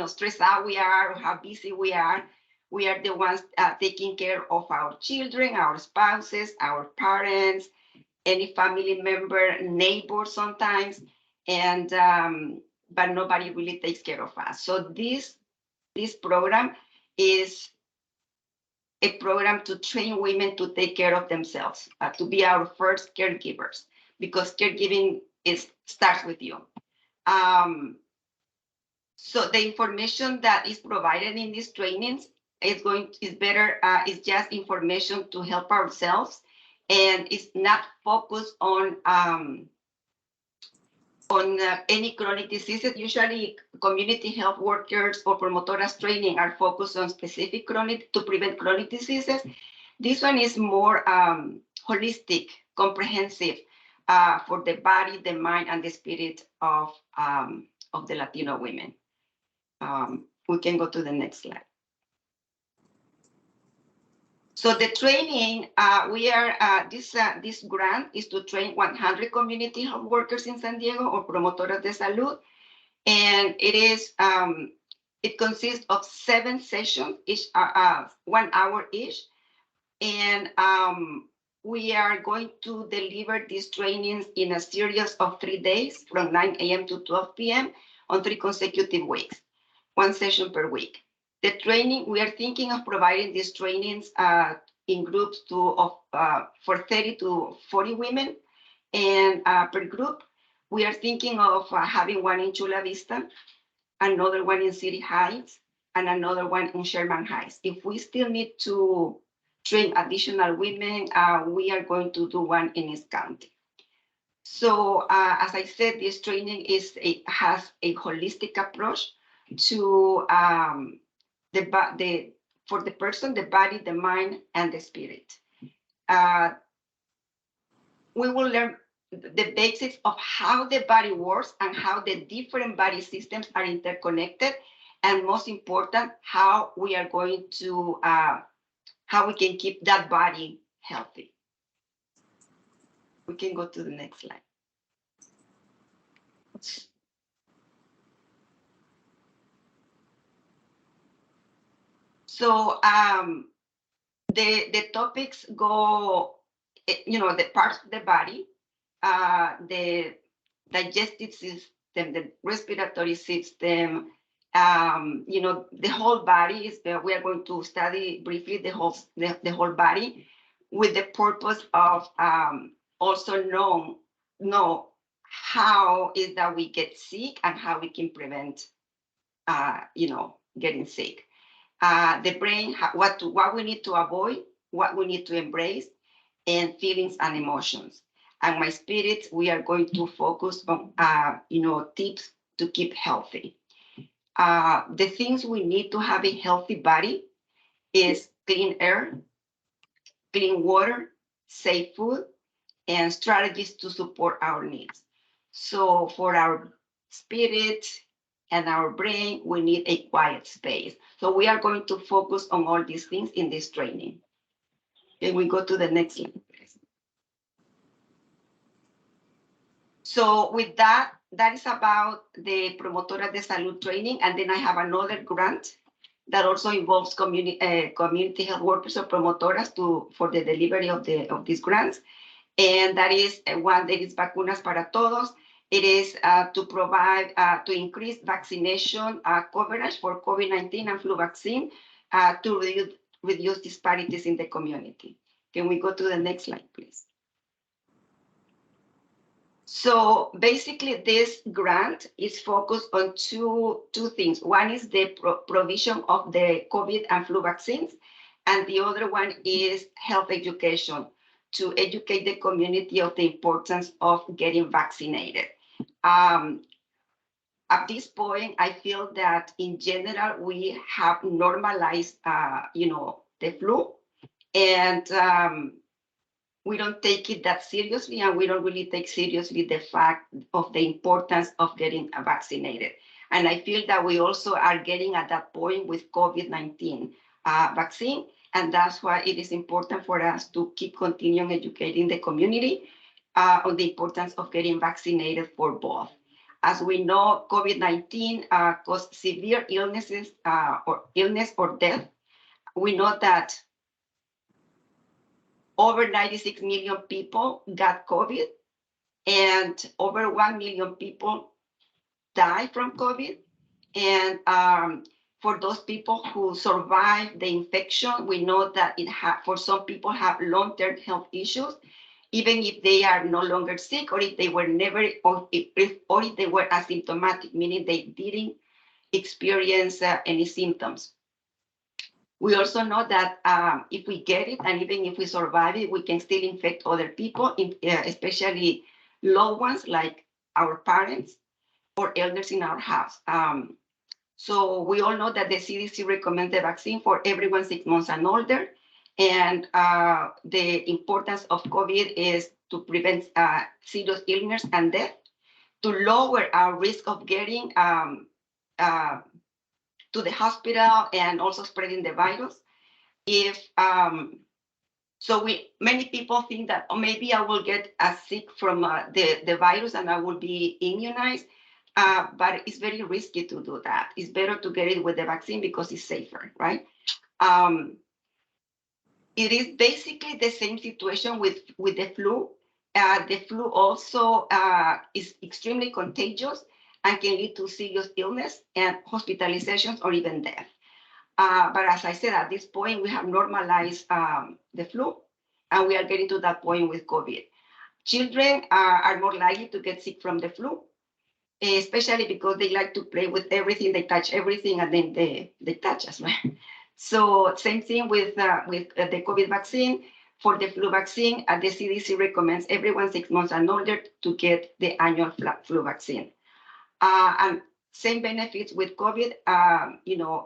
stressed out we are or how busy we are, We are the ones taking care of our children, our spouses, our parents, any family member, neighbors sometimes, and but nobody really takes care of us. So this program is a program to train women to take care of themselves, to be our first caregivers, because caregiving starts with you. So the information that is provided in these trainings is just information to help ourselves, and it's not focused on any chronic diseases. Usually community health workers or promotoras training are focused on specific to prevent chronic diseases. This one is more holistic, comprehensive for the body, the mind, and the spirit of the Latino women. We can go to the next slide. So the training, this grant is to train 100 community health workers in San Diego or promotoras de salud. And it consists of 7 sessions, each 1 hour each. And we are going to deliver these trainings in a series of 3 days from 9 a.m. to 12 p.m. on 3 consecutive weeks, 1 session per week. The training, we are thinking of providing these trainings in groups for 30 to 40 women. And per group, we are thinking of having one in Chula Vista, another one in City Heights, and another one in Sherman Heights. If we still need to train additional women, we are going to do one in East County. So as I said, this training has a holistic approach to for the person, the body, the mind, and the spirit. We will learn the basics of how the body works and how the different body systems are interconnected, and most important, how we are going to how we can keep that body healthy. We can go to the next slide. So the topics go, the parts of the body, the digestive system, the respiratory system, the whole body is we are going to study briefly the whole body, with the purpose of also know how is that we get sick and how we can prevent getting sick. The brain, what we need to avoid, what we need to embrace, and feelings and emotions. And my spirit, we are going to focus on tips to keep healthy. The things we need to have a healthy body is clean air, clean water, safe food, and strategies to support our needs. So for our spirit and our brain, we need a quiet space. So we are going to focus on all these things in this training. Can we go to the next slide, please? So with that is about the Promotora de Salud training. And then I have another grant that also involves community health workers or promotoras for the delivery of these grants. And that is one that is Vacunas para Todos. It is to provide, to increase vaccination coverage for COVID-19 and flu vaccine to reduce disparities in the community. Can we go to the next slide, please? So basically, this grant is focused on two things. One is the provision of the COVID and flu vaccines, and the other one is health education, to educate the community of the importance of getting vaccinated. At this point, I feel that in general, we have normalized, the flu, and we don't take it that seriously, and we don't really take seriously the fact of the importance of getting vaccinated. And I feel that we also are getting at that point with COVID-19 vaccine, and that's why it is important for us to keep continuing educating the community on the importance of getting vaccinated for both. As we know, COVID-19 causes severe illnesses or illness or death we know that over 96 million people got COVID and over 1 million people died from COVID. And for those people who survived the infection, we know that for some people have long-term health issues, even if they are no longer sick, or if they were never, or if they were asymptomatic, meaning they didn't experience any symptoms. We also know that if we get it, and even if we survive it, we can still infect other people, especially loved ones like our parents or elders in our house. So we all know that the CDC recommends the vaccine for everyone 6 months and older. And the importance of COVID is to prevent serious illness and death, to lower our risk of getting to the hospital and also spreading the virus. Many people think that maybe I will get sick from the virus and I will be immunized, but it's very risky to do that. It's better to get it with the vaccine because it's safer, right? It is basically the same situation with the flu. The flu also is extremely contagious and can lead to serious illness and hospitalizations or even death. But as I said, at this point, we have normalized the flu, and we are getting to that point with COVID. Children are more likely to get sick from the flu, especially because they like to play with everything, they touch everything, and then they touch us, right? So same thing with the COVID vaccine. For the flu vaccine, the CDC recommends everyone 6 months and older to get the annual flu vaccine. And same benefits with COVID.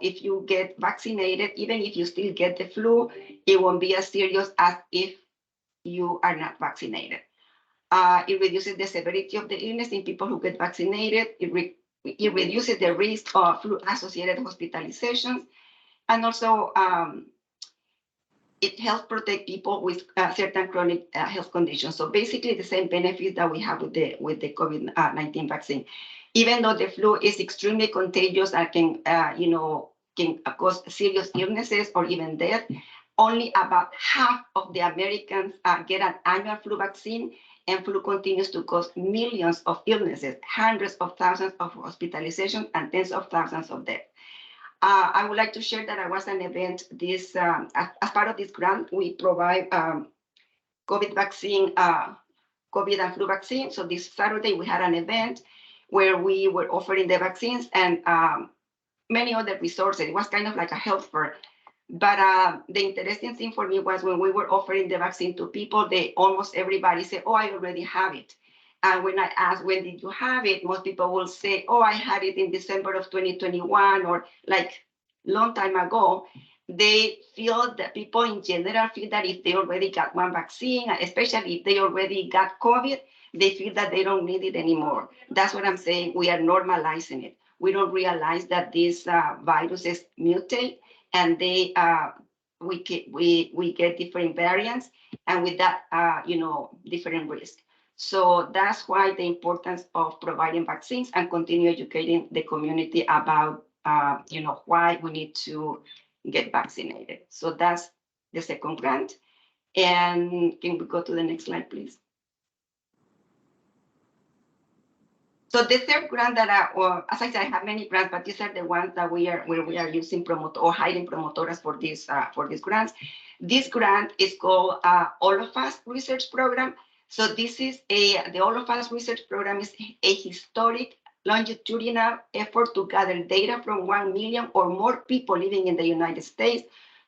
If you get vaccinated, even if you still get the flu, it won't be as serious as if you are not vaccinated. It reduces the severity of the illness in people who get vaccinated. It reduces the risk of flu-associated hospitalizations, and also it helps protect people with certain chronic health conditions. So basically, the same benefits that we have with the COVID-19 vaccine. Even though the flu is extremely contagious and can cause serious illnesses or even death, only about half of the Americans get an annual flu vaccine, and flu continues to cause millions of illnesses, hundreds of thousands of hospitalizations, and tens of thousands of deaths. I would like to share that I was an event as part of this grant, we provide COVID vaccine, COVID and flu vaccine. So this Saturday we had an event where we were offering the vaccines and many other resources. It was kind of like a health fair. But the interesting thing for me was when we were offering the vaccine to people, almost everybody said, "Oh, I already have it." And when I asked, "When did you have it?" most people will say, "Oh, I had it in December of 2021, or like long time ago." They feel that people in general feel that if they already got one vaccine, especially if they already got COVID, they feel that they don't need it anymore. That's what I'm saying. We are normalizing it. We don't realize that these viruses mutate, and we get different variants, and with that, different risk. So that's why the importance of providing vaccines and continue educating the community about, why we need to get vaccinated. So that's the second grant. And can we go to the next slide, please? So the third grant that as I said, I have many grants, but these are the ones that we are using or hiring promotoras for these grants. This grant is called All of Us Research Program. So this is the All of Us Research Program is a historic longitudinal effort to gather data from 1 million or more people living in the United States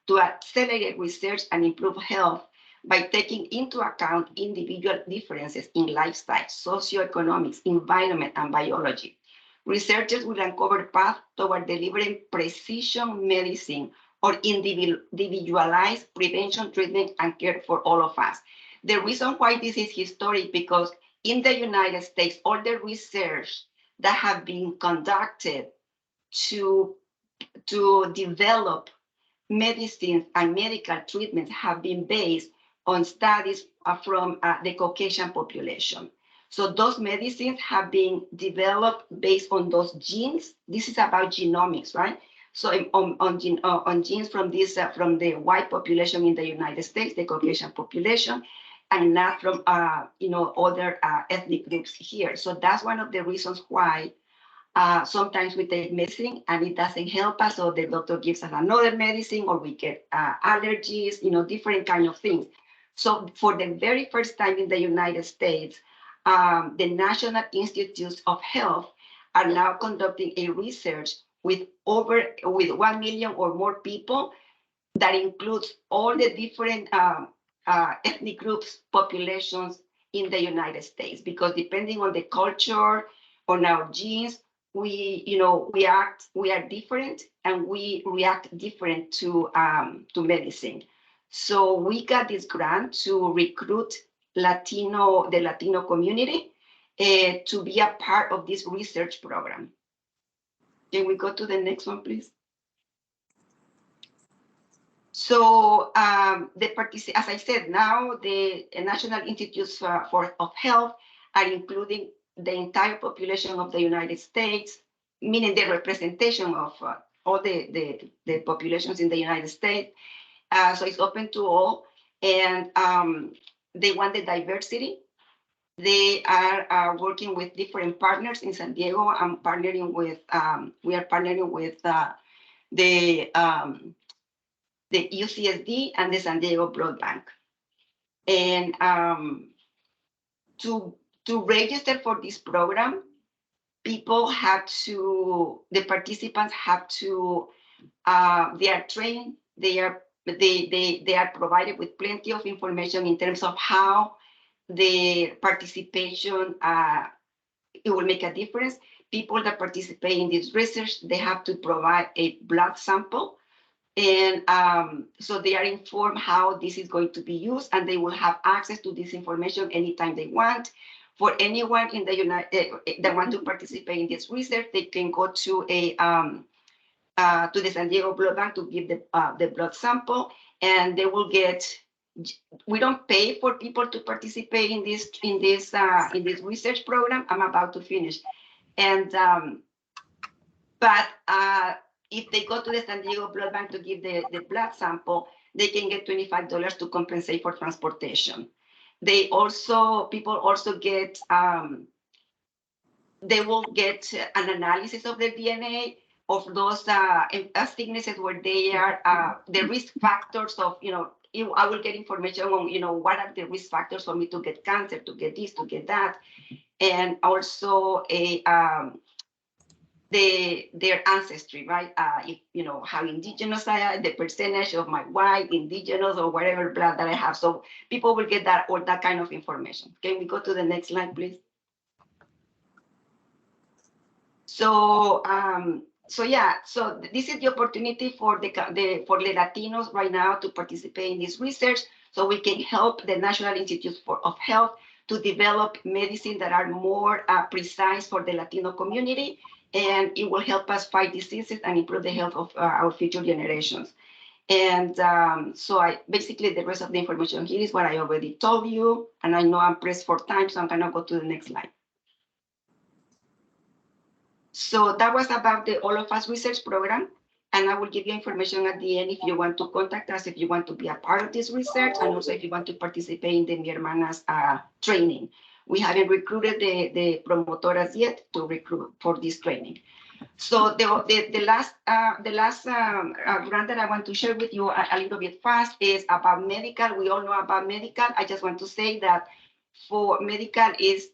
to accelerate research and improve health by taking into account individual differences in lifestyle, socioeconomics, environment, and biology. Researchers will uncover paths toward delivering precision medicine or individualized prevention, treatment, and care for all of us. The reason why this is historic, because in the United States, all the research that have been conducted to develop medicines and medical treatments have been based on studies from the Caucasian population. So those medicines have been developed based on those genes. This is about genomics, right? So on genes from this from the white population in the United States, the Caucasian population, and not from other ethnic groups here. So that's one of the reasons why sometimes we take medicine and it doesn't help us, or the doctor gives us another medicine, or we get allergies, different kind of things. So for the very first time in the United States, the National Institutes of Health are now conducting a research with 1 million or more people that includes all the different ethnic groups, populations in the United States, because depending on the culture, on our genes, we are different, and we react different to medicine. So we got this grant to recruit the Latino community to be a part of this research program. Can we go to the next one, please? So as I said, now the National Institutes of Health are including the entire population of the United States, meaning the representation of all the populations in the United States. So it's open to all, and they want the diversity. They are working with different partners in San Diego. We are partnering with the UCSD and the San Diego Blood Bank. And to register for this program, the participants have to, they are trained, they are provided with plenty of information in terms of how the participation, it will make a difference. People that participate in this research, they have to provide a blood sample. And so they are informed how this is going to be used, and they will have access to this information anytime they want. For anyone in the that want to participate in this research, they can go to the San Diego Blood Bank to give the blood sample, and they will get. We don't pay for people to participate in this research program. I'm about to finish, and but if they go to the San Diego Blood Bank to give the blood sample, they can get $25 to compensate for transportation. People also get, they will get an analysis of their DNA of those sicknesses where they are, the risk factors of, I will get information on, what are the risk factors for me to get cancer, to get this, to get that. And also their ancestry, right? If how indigenous I am, the percentage of my white, indigenous, or whatever blood that I have. So people will get that or that kind of information. Can we go to the next slide, please? So so this is the opportunity for the Latinos right now to participate in this research, so we can help the National Institutes of Health to develop medicine that are more precise for the Latino community, and it will help us fight diseases and improve the health of our future generations. And so basically the rest of the information here is what I already told you, and I know I'm pressed for time, so I'm gonna go to the next slide. So that was about the All of Us research program, and I will give you information at the end if you want to contact us, if you want to be a part of this research, and also if you want to participate in the Mi Hermanas training. We haven't recruited the promotoras yet to recruit for this training. So the last grant that I want to share with you a little bit fast is about medical. We all know about medical. I just want to say that for medical is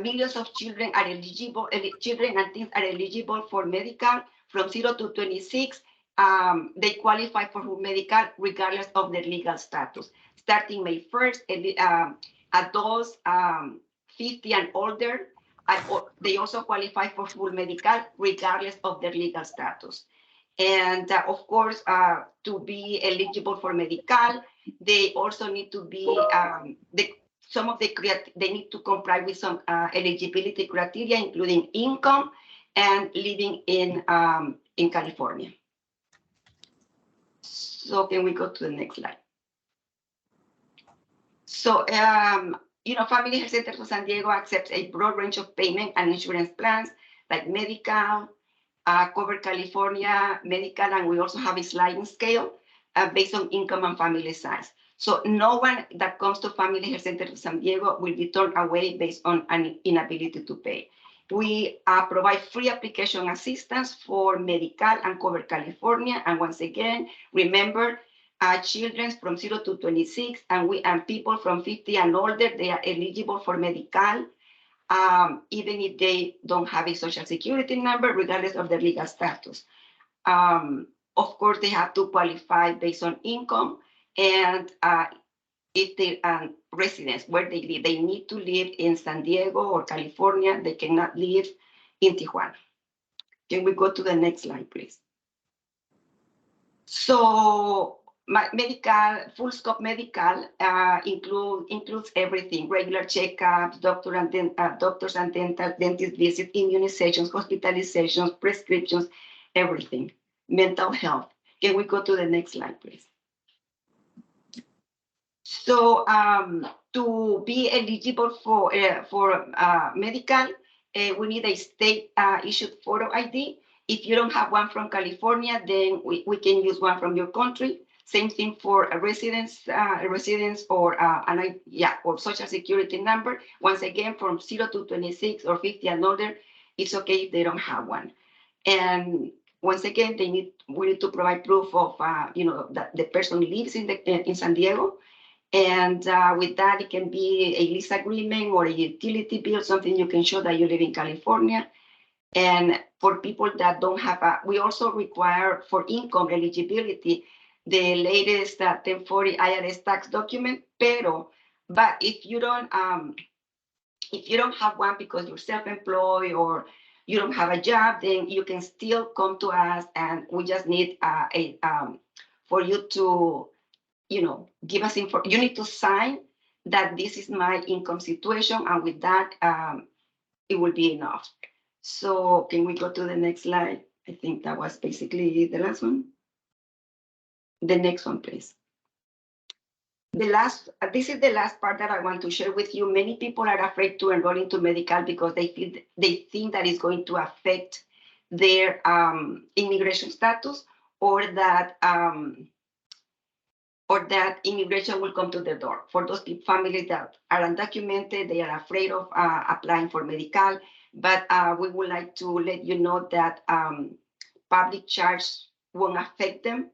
millions of children are eligible. Children and teens are eligible for medical from 0 to 26. They qualify for medical regardless of their legal status. Starting May 1st, adults 50 and older, they also qualify for full medical regardless of their legal status. And of course, to be eligible for medical, they also need to be they need to comply with some eligibility criteria, including income and living in California. So can we go to the next slide? So Family Health Center of San Diego accepts a broad range of payment and insurance plans like medical, cover California medical, and we also have a sliding scale based on income and family size. So no one that comes to Family Health Center of San Diego will be turned away based on an inability to pay. We provide free application assistance for medical and cover California. And once again, remember, children from 0 to 26 and people from 50 and older, they are eligible for medical, even if they don't have a social security number, regardless of their legal status. Of course, they have to qualify based on income, and if they are residents, where they live, they need to live in San Diego or California. They cannot live in Tijuana. Can we go to the next slide, please? So my medical, full scope medical includes everything: regular checkups, doctors and dentist visits, immunizations, hospitalizations, prescriptions, everything. Mental health. Can we go to the next slide, please? So to be eligible for medical, we need a state issued photo ID. If you don't have one from California, then we can use one from your country. Same thing for a residence or or social security number. Once again, from 0 to 26 or 50 and older, it's okay if they don't have one. And once again, we need to provide proof of that the person lives in San Diego. And with that, it can be a lease agreement or a utility bill, something you can show that you live in California. And for people that don't have we also require for income eligibility, the latest 1040 IRS tax document. But if you don't have one because you're self-employed or you don't have a job, then you can still come to us, and we just need for you to give us info. You need to sign that this is my income situation, and with that, it will be enough. So can we go to the next slide? I think that was basically the last one. The next one, please. This is the last part that I want to share with you. Many people are afraid to enroll into medical because they think that it's going to affect their immigration status, or that immigration will come to the door. For those families that are undocumented, they are afraid of applying for medical. But we would like to let you know that public charge won't affect them.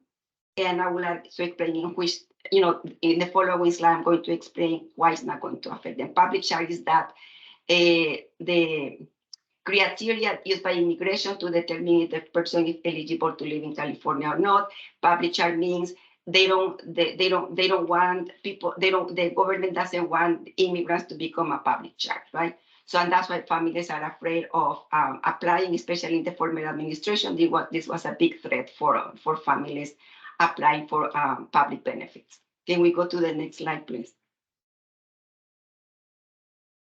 And I would like to explain in which, in the following slide, I'm going to explain why it's not going to affect them. Public charge is that the criteria used by immigration to determine if the person is eligible to live in California or not. Public charge means the government doesn't want immigrants to become a public charge, right? So, and that's why families are afraid of applying, especially in the former administration. This was a big threat for families applying for public benefits. Can we go to the next slide, please?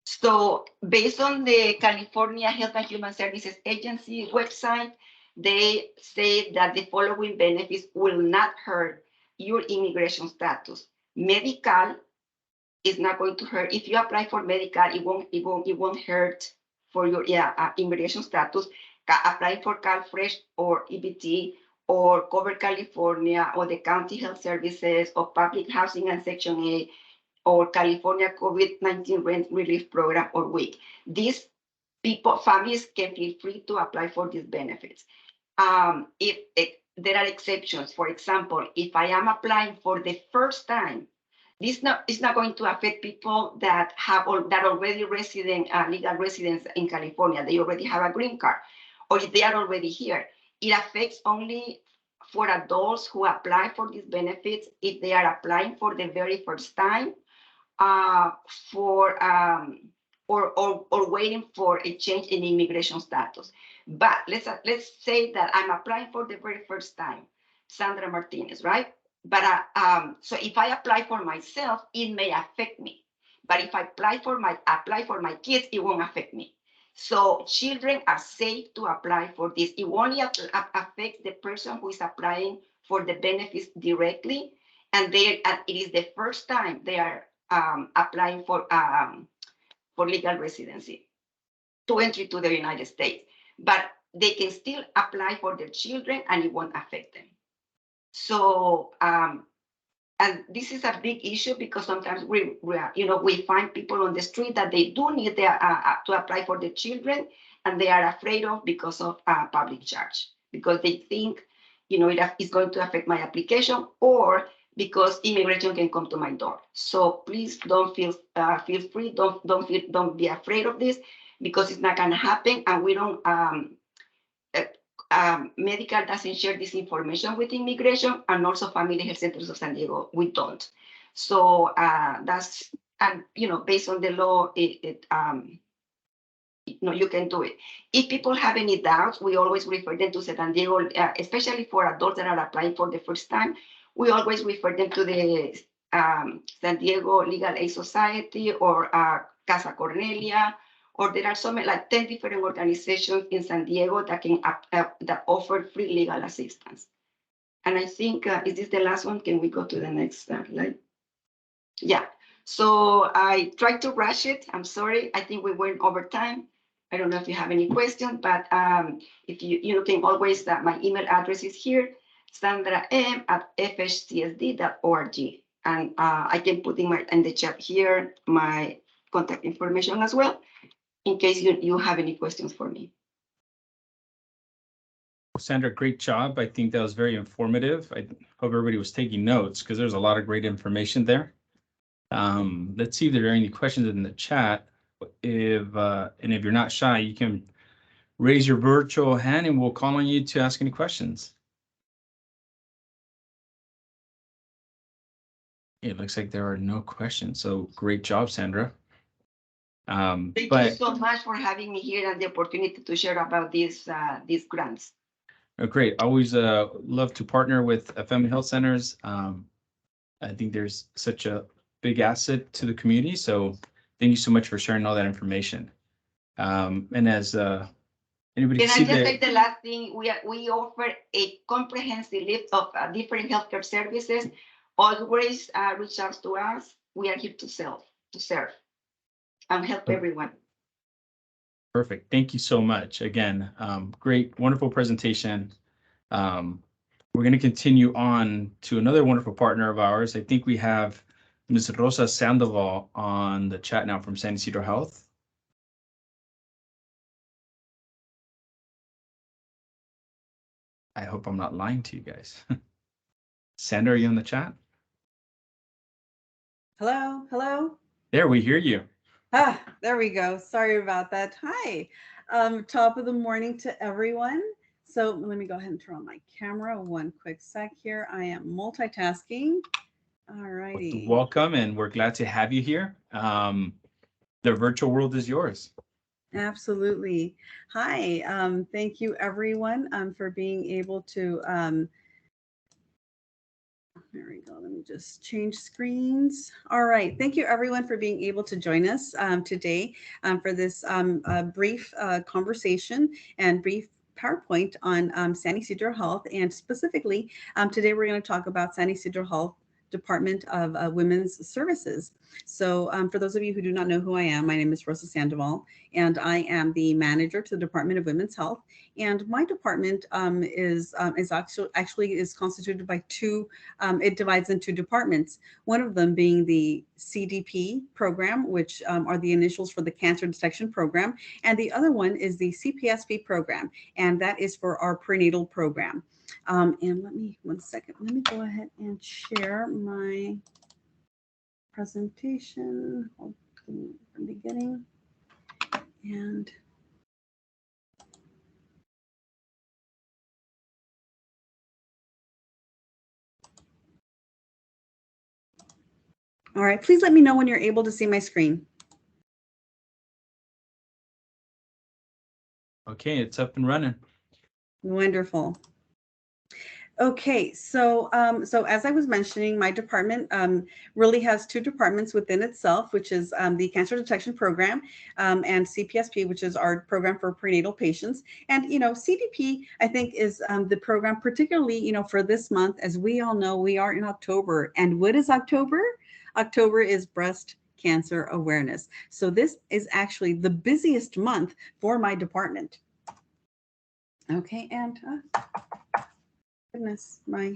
So based on the California Health and Human Services Agency website, they say that the following benefits will not hurt your immigration status. Medical is not going to hurt. If you apply for medical, it won't hurt for your immigration status. Apply for CalFresh or EBT or Cover California or the County Health Services or Public Housing and Section 8 or California COVID-19 Rent Relief Program or WIC. These families can feel free to apply for these benefits. There are exceptions. For example, if I am applying for the first time, it's not going to affect people that already legal residents in California. They already have a green card, or if they are already here. It affects only for adults who apply for these benefits if they are applying for the very first time, or waiting for a change in immigration status. But let's say that I'm applying for the very first time, Sandra Martinez, right? But so if I apply for myself, it may affect me. But if I apply for my kids, it won't affect me. So children are safe to apply for this. It only affects the person who is applying for the benefits directly, and it is the first time they are applying for legal residency to entry to the United States. But they can still apply for their children and it won't affect them. So, and this is a big issue because sometimes we find people on the street that they do need to apply for their children, and they are afraid of because of public charge, because they think, it's going to affect my application, or because immigration can come to my door. So please don't feel free, don't be afraid of this, because it's not going to happen, and we don't. Medical doesn't share this information with immigration, and also Family Health Centers of San Diego, we don't. So that's, and based on the law, you can do it. If people have any doubts, we always refer them to San Diego, especially for adults that are applying for the first time. We always refer them to the San Diego Legal Aid Society or Casa Cornelia, or there are like 10 different organizations in San Diego that can that offer free legal assistance. And I think, is this the last one? Can we go to the next slide? Yeah. So I tried to rush it. I'm sorry. I think we went over time. I don't know if you have any questions, but if you can always, my email address is here, sandram@fhcsd.org. And I can put in the chat here my contact information as well, in case you have any questions for me. Sandra, great job. I think that was very informative. I hope everybody was taking notes because there's a lot of great information there. Let's see if there are any questions in the chat. And if you're not shy, you can raise your virtual hand and we'll call on you to ask any questions. It looks like there are no questions. So great job, Sandra. Thank you so much for having me here and the opportunity to share about these grants. Oh, great. I always love to partner with family health centers. I think there's such a big asset to the community. So thank you so much for sharing all that information. And as anybody can can see I just say the last thing, we offer a comprehensive list of different healthcare services. Always reach out to us. We are here to serve and help everyone. Perfect. Thank you so much. Again, great, wonderful presentation. We're going to continue on to another wonderful partner of ours. I think we have Ms. Rosa Sandoval on the chat now from San Ysidro Health. I hope I'm not lying to you guys. Sandra, are you on the chat? Hello, hello. There, we hear you. There we go. Sorry about that. Hi, top of the morning to everyone. So let me go ahead and turn on my camera. One quick sec here. I am multitasking. All righty. Welcome, and we're glad to have you here. The virtual world is yours. Absolutely. Hi. Thank you, everyone, for being able to. There we go. Let me just change screens. All right. Thank you, everyone, for being able to join us today for this brief conversation and brief PowerPoint on San Ysidro Health. And specifically, today we're going to talk about San Ysidro Health Department of Women's Services. So for those of you who do not know who I am, my name is Rosa Sandoval, and I am the manager to the Department of Women's Health. And my department is actually constituted by two, it divides into departments, one of them being the CDP program, which are the initials for the Cancer Detection Program, and the other one is the CPSP program, and that is for our prenatal program. And let me, one second, let me go ahead and share my presentation from the beginning. And all right, please let me know when you're able to see my screen. Okay, it's up and running. Wonderful. Okay, so as I was mentioning, my department really has two departments within itself, which is the Cancer Detection Program and CPSP, which is our program for prenatal patients. And CDP, I think, is the program particularly for this month. As we all know, we are in October, and what is October? October is Breast Cancer Awareness. So this is actually the busiest month for my department. Okay, and goodness, my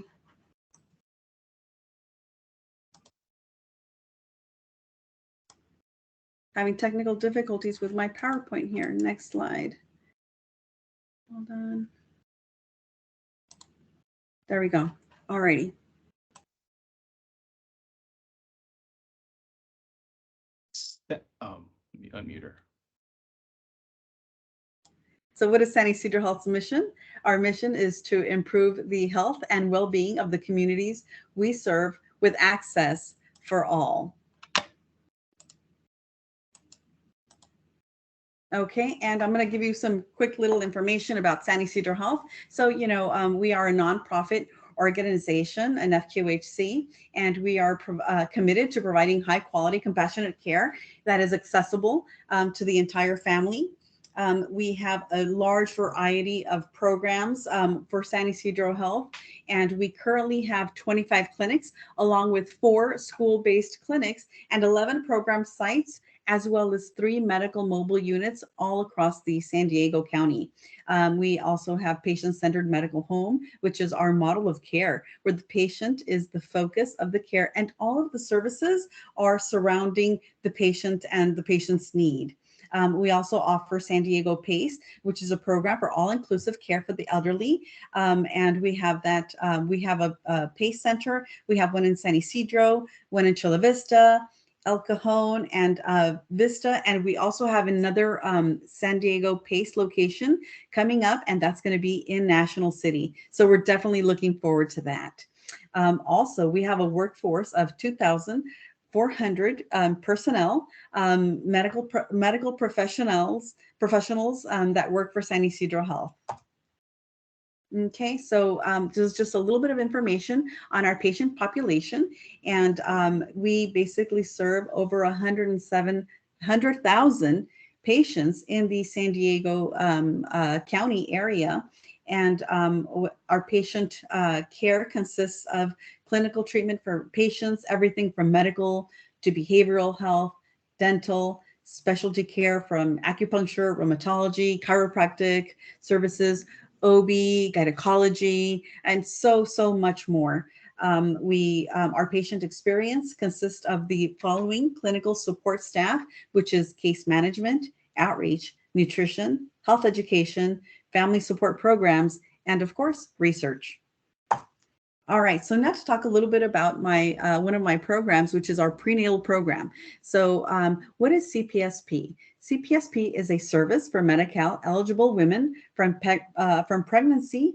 having technical difficulties with my PowerPoint here. Next slide. Hold on. There we go. All righty. Unmute her. So what is San Ysidro Health's mission? Our mission is to improve the health and well-being of the communities we serve with access for all. Okay, and I'm going to give you some quick little information about San Ysidro Health. So, you know, we are a nonprofit organization, an FQHC, and we are committed to providing high quality, compassionate care that is accessible to the entire family. We have a large variety of programs for San Ysidro Health, and we currently have 25 clinics, along with 4 school-based clinics and 11 program sites, as well as 3 medical mobile units all across the San Diego County. We also have patient-centered medical home, which is our model of care, where the patient is the focus of the care, and all of the services are surrounding the patient and the patient's need. We also offer San Diego PACE, which is a program for all-inclusive care for the elderly. And we have that, we have a PACE center. We have one in San Ysidro, one in Chula Vista, El Cajon, and Vista. And we also have another San Diego PACE location coming up, and that's going to be in National City. So we're definitely looking forward to that. Also, we have a workforce of 2,400 personnel, medical professionals that work for San Ysidro Health. Okay, so there's just a little bit of information on our patient population, and we basically serve over 100,000 patients in the San Diego County area. And our patient care consists of clinical treatment for patients, everything from medical to behavioral health, dental, specialty care from acupuncture, rheumatology, chiropractic services, OB, gynecology, and so much more. Our patient experience consists of the following clinical support staff, which is case management, outreach, nutrition, health education, family support programs, and of course, research. All right, so now to talk a little bit about my one of my programs, which is our prenatal program. So what is CPSP? CPSP is a service for Medi-Cal eligible women from pregnancy,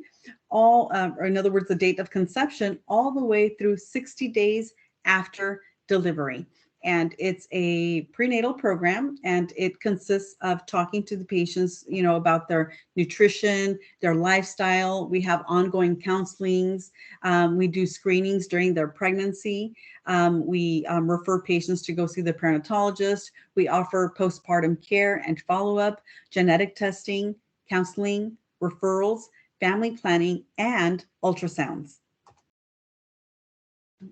or in other words, the date of conception, all the way through 60 days after delivery. And it's a prenatal program, and it consists of talking to the patients, you know, about their nutrition, their lifestyle. We have ongoing counselings. We do screenings during their pregnancy. We refer patients to go see the perinatologist. We offer postpartum care and follow-up, genetic testing, counseling, referrals, family planning, and ultrasounds.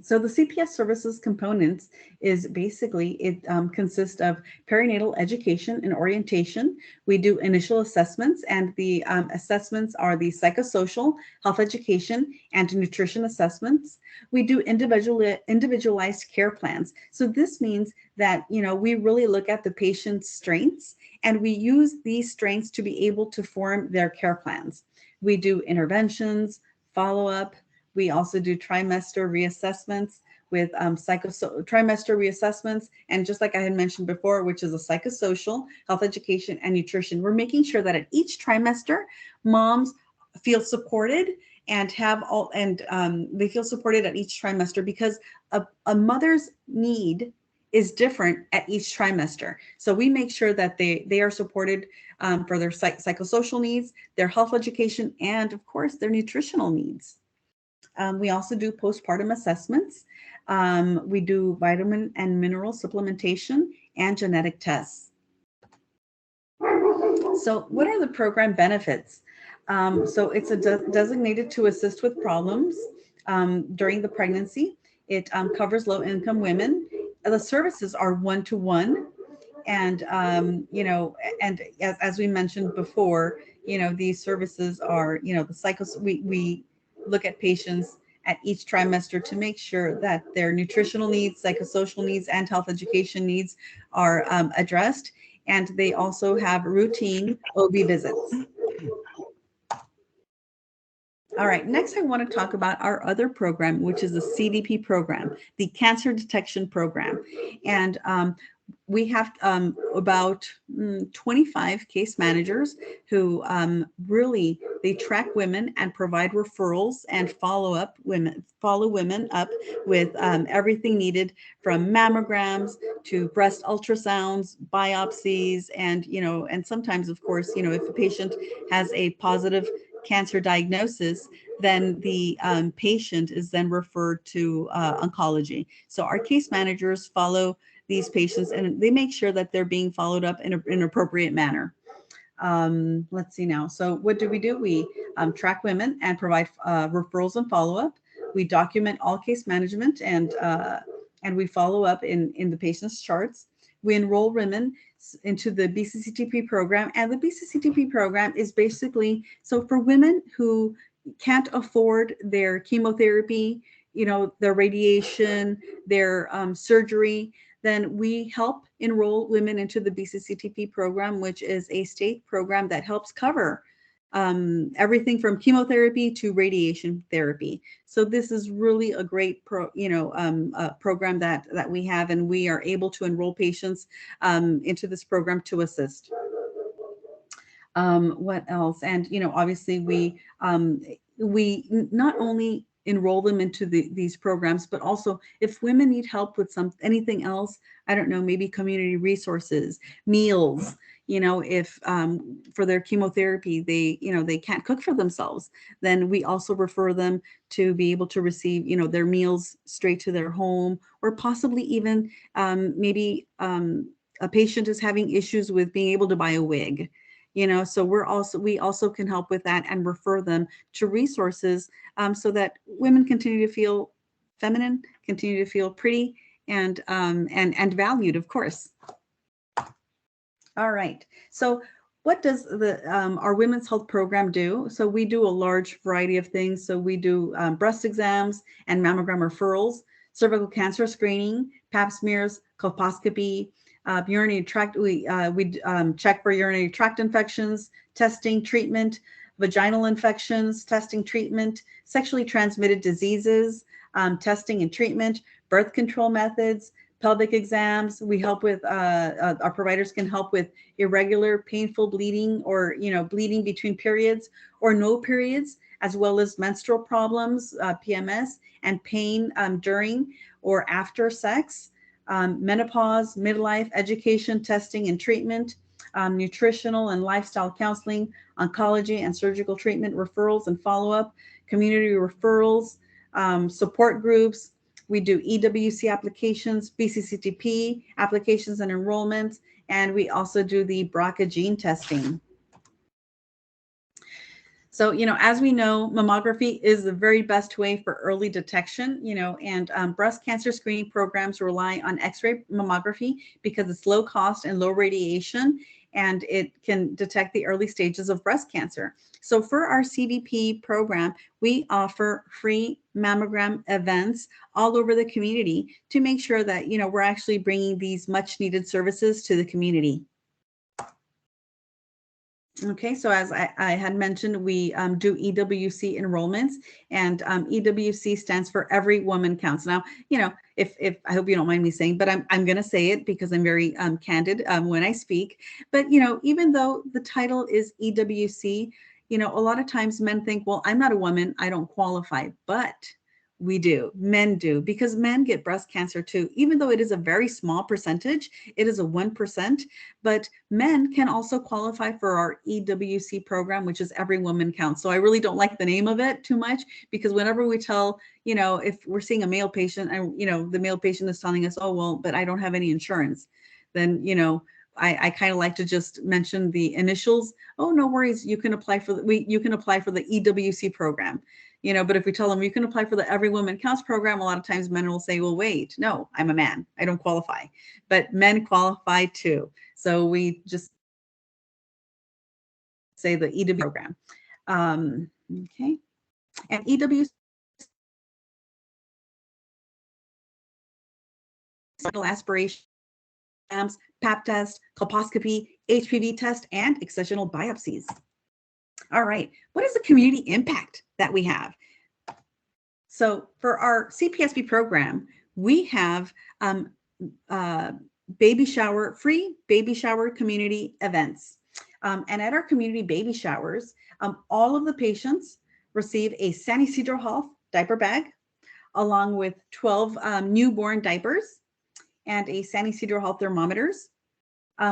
So the CPS services components is basically, it consists of perinatal education and orientation. We do initial assessments, and the assessments are the psychosocial, health education, and nutrition assessments. We do individualized care plans. So this means that, you know, we really look at the patient's strengths, and we use these strengths to be able to form their care plans. We do interventions, follow-up. We also do trimester reassessments with trimester reassessments. And just like I had mentioned before, which is a psychosocial, health education, and nutrition, we're making sure that at each trimester, moms feel supported and they feel supported at each trimester, because a mother's need is different at each trimester. So we make sure that they are supported for their psychosocial needs, their health education, and of course, their nutritional needs. We also do postpartum assessments. We do vitamin and mineral supplementation and genetic tests. So what are the program benefits? So it's designated to assist with problems during the pregnancy. It covers low-income women. The services are one-to-one. And, and as we mentioned before, these services are, we look at patients at each trimester to make sure that their nutritional needs, psychosocial needs, and health education needs are addressed. And they also have routine OB visits. All right, next I want to talk about our other program, which is the CDP program, the Cancer Detection Program. And we have about 25 case managers who really, they track women and provide referrals and follow women up with everything needed, from mammograms to breast ultrasounds, biopsies, and and sometimes, of course, if a patient has a positive cancer diagnosis, then the patient is then referred to oncology. So our case managers follow these patients and they make sure that they're being followed up in an appropriate manner. Let's see now. So what do? We track women and provide referrals and follow-up. We document all case management and we follow up in the patient's charts. We enroll women into the BCCTP program, and the BCCTP program is basically, so for women who can't afford their chemotherapy, their radiation, their surgery, then we help enroll women into the BCCTP program, which is a state program that helps cover everything from chemotherapy to radiation therapy. So this is really a great program that we have, and we are able to enroll patients into this program to assist. What else? And obviously we not only enroll them into these programs, but also if women need help with anything else, I don't know, maybe community resources, meals, if for their chemotherapy, they can't cook for themselves, then we also refer them to be able to receive, their meals straight to their home, or possibly even maybe a patient is having issues with being able to buy a wig. So we also can help with that and refer them to resources so that women continue to feel feminine, continue to feel pretty, and valued, of course. All right. So what does our women's health program do? So we do a large variety of things. So we do breast exams and mammogram referrals, cervical cancer screening, pap smears, colposcopy, urinary tract. We check for urinary tract infections, testing, treatment, vaginal infections, testing, treatment, sexually transmitted diseases, testing and treatment, birth control methods, pelvic exams. We help with, our providers can help with irregular, painful bleeding, or, bleeding between periods or no periods, as well as menstrual problems, PMS, and pain during or after sex, menopause, midlife, education, testing and treatment, nutritional and lifestyle counseling, oncology and surgical treatment, referrals and follow-up, community referrals, support groups. We do EWC applications, BCCTP applications and enrollments, and we also do the BRCA gene testing. So, as we know, mammography is the very best way for early detection, and breast cancer screening programs rely on X-ray mammography because it's low cost and low radiation, and it can detect the early stages of breast cancer. So for our CDP program, we offer free mammogram events all over the community to make sure that, we're actually bringing these much needed services to the community. Okay, so as I had mentioned, we do EWC enrollments, and EWC stands for Every Woman Counts. Now, if I hope you don't mind me saying, but I'm going to say it because I'm very candid when I speak. But even though the title is EWC, a lot of times men think, well, I'm not a woman, I don't qualify, but we do. Men do, because men get breast cancer too. Even though it is a very small percentage, it is a 1%, but men can also qualify for our EWC program, which is Every Woman Counts. So I really don't like the name of it too much, because whenever we tell, if we're seeing a male patient and, the male patient is telling us, oh, well, but I don't have any insurance, then, I kind of like to just mention the initials. Oh, no worries. You can apply for you can apply for the EWC program. You know, but if we tell them you can apply for the Every Woman Counts program, a lot of times men will say, well, wait, no, I'm a man. I don't qualify. But men qualify too. So we just say the EWC program. Okay. And EWC aspiration, pap test, colposcopy, HPV test, and excisional biopsies. All right, what is the community impact that we have? So for our CPSP program, we have free baby shower community events. And at our community baby showers, all of the patients receive a San Ysidro Health diaper bag, along with 12 newborn diapers and a San Ysidro Health thermometers.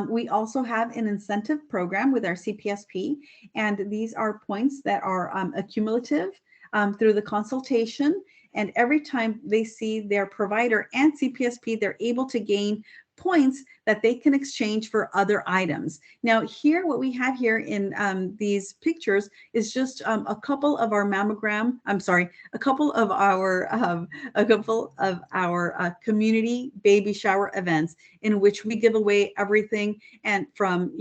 We also have an incentive program with our CPSP, and these are points that are accumulative through the consultation. And every time they see their provider and CPSP, they're able to gain points that they can exchange for other items. Now here, what we have here in these pictures is just a couple of our community baby shower events in which we give away everything, and from,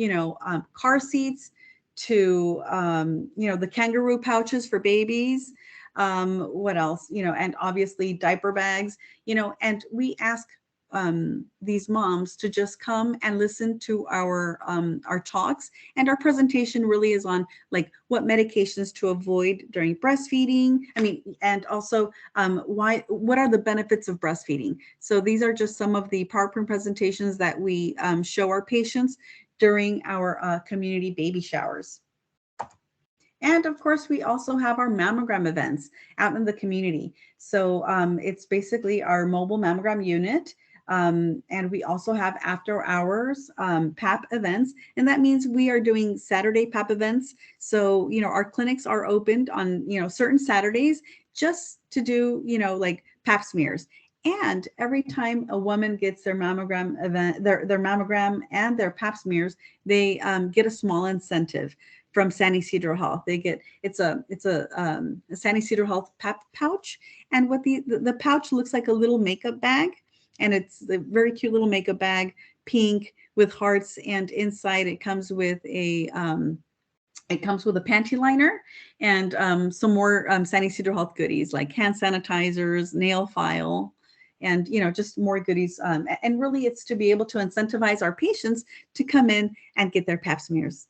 car seats to, the kangaroo pouches for babies. What else, and obviously diaper bags, and we ask these moms to just come and listen to our talks, and our presentation really is on like what medications to avoid during breastfeeding. And also what are the benefits of breastfeeding. So these are just some of the PowerPoint presentations that we show our patients during our community baby showers. And of course, we also have our mammogram events out in the community. So it's basically our mobile mammogram unit. And we also have after hours PAP events. And that means we are doing Saturday PAP events. So, our clinics are opened on, certain Saturdays just to do, like PAP smears. And every time a woman gets their mammogram event, their mammogram and their PAP smears, they get a small incentive from San Ysidro Health. They get, it's a San Ysidro Health PAP pouch. And what the pouch looks like a little makeup bag. And it's a very cute little makeup bag, pink with hearts, and inside it comes with a panty liner and some more San Ysidro Health goodies like hand sanitizers, nail file, and just more goodies. And really, it's to be able to incentivize our patients to come in and get their pap smears.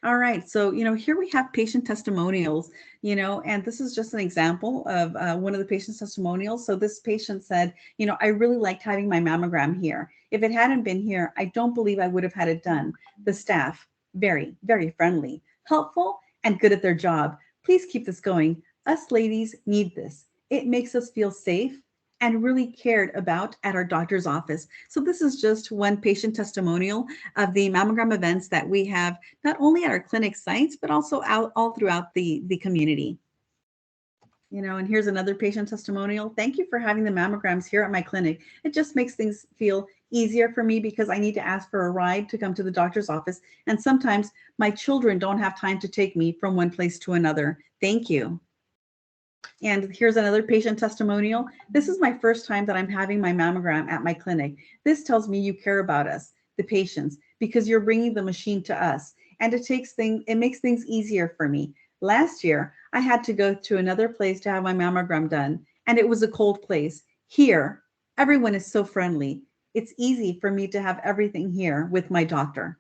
All right, so here we have patient testimonials, and this is just an example of one of the patient's testimonials. So this patient said, I really liked having my mammogram here. If it hadn't been here, I don't believe I would have had it done. The staff, very, very friendly, helpful, and good at their job. Please keep this going. Us ladies need this. It makes us feel safe and really cared about at our doctor's office. So this is just one patient testimonial of the mammogram events that we have, not only at our clinic sites, but also all throughout the community. And here's another patient testimonial. Thank you for having the mammograms here at my clinic. It just makes things feel easier for me because I need to ask for a ride to come to the doctor's office. And sometimes my children don't have time to take me from one place to another. Thank you. And here's another patient testimonial. This is my first time that I'm having my mammogram at my clinic. This tells me you care about us, the patients, because you're bringing the machine to us. And it makes things easier for me. Last year, I had to go to another place to have my mammogram done, and it was a cold place. Here, everyone is so friendly. It's easy for me to have everything here with my doctor.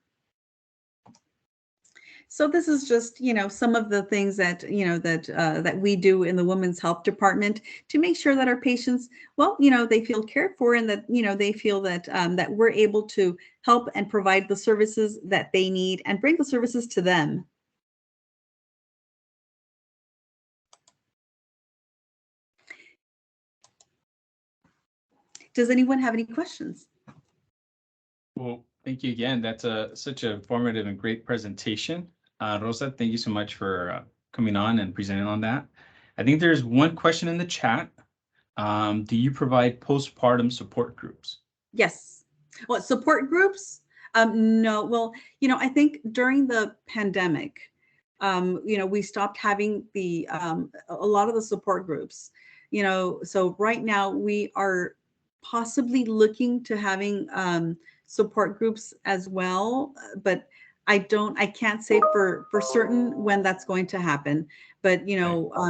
So this is just, some of the things that, that we do in the Women's Health Department to make sure that our patients, well, they feel cared for, and that, they feel that that we're able to help and provide the services that they need and bring the services to them. Does anyone have any questions? Well, thank you again. That's such an informative and great presentation. Rosa, thank you so much for coming on and presenting on that. I think there's one question in the chat. Do you provide postpartum support groups? Yes. What support groups? No, well, I think during the pandemic, we stopped having a lot of the support groups, so right now we are possibly looking to having support groups as well, but I can't say for certain when that's going to happen. But,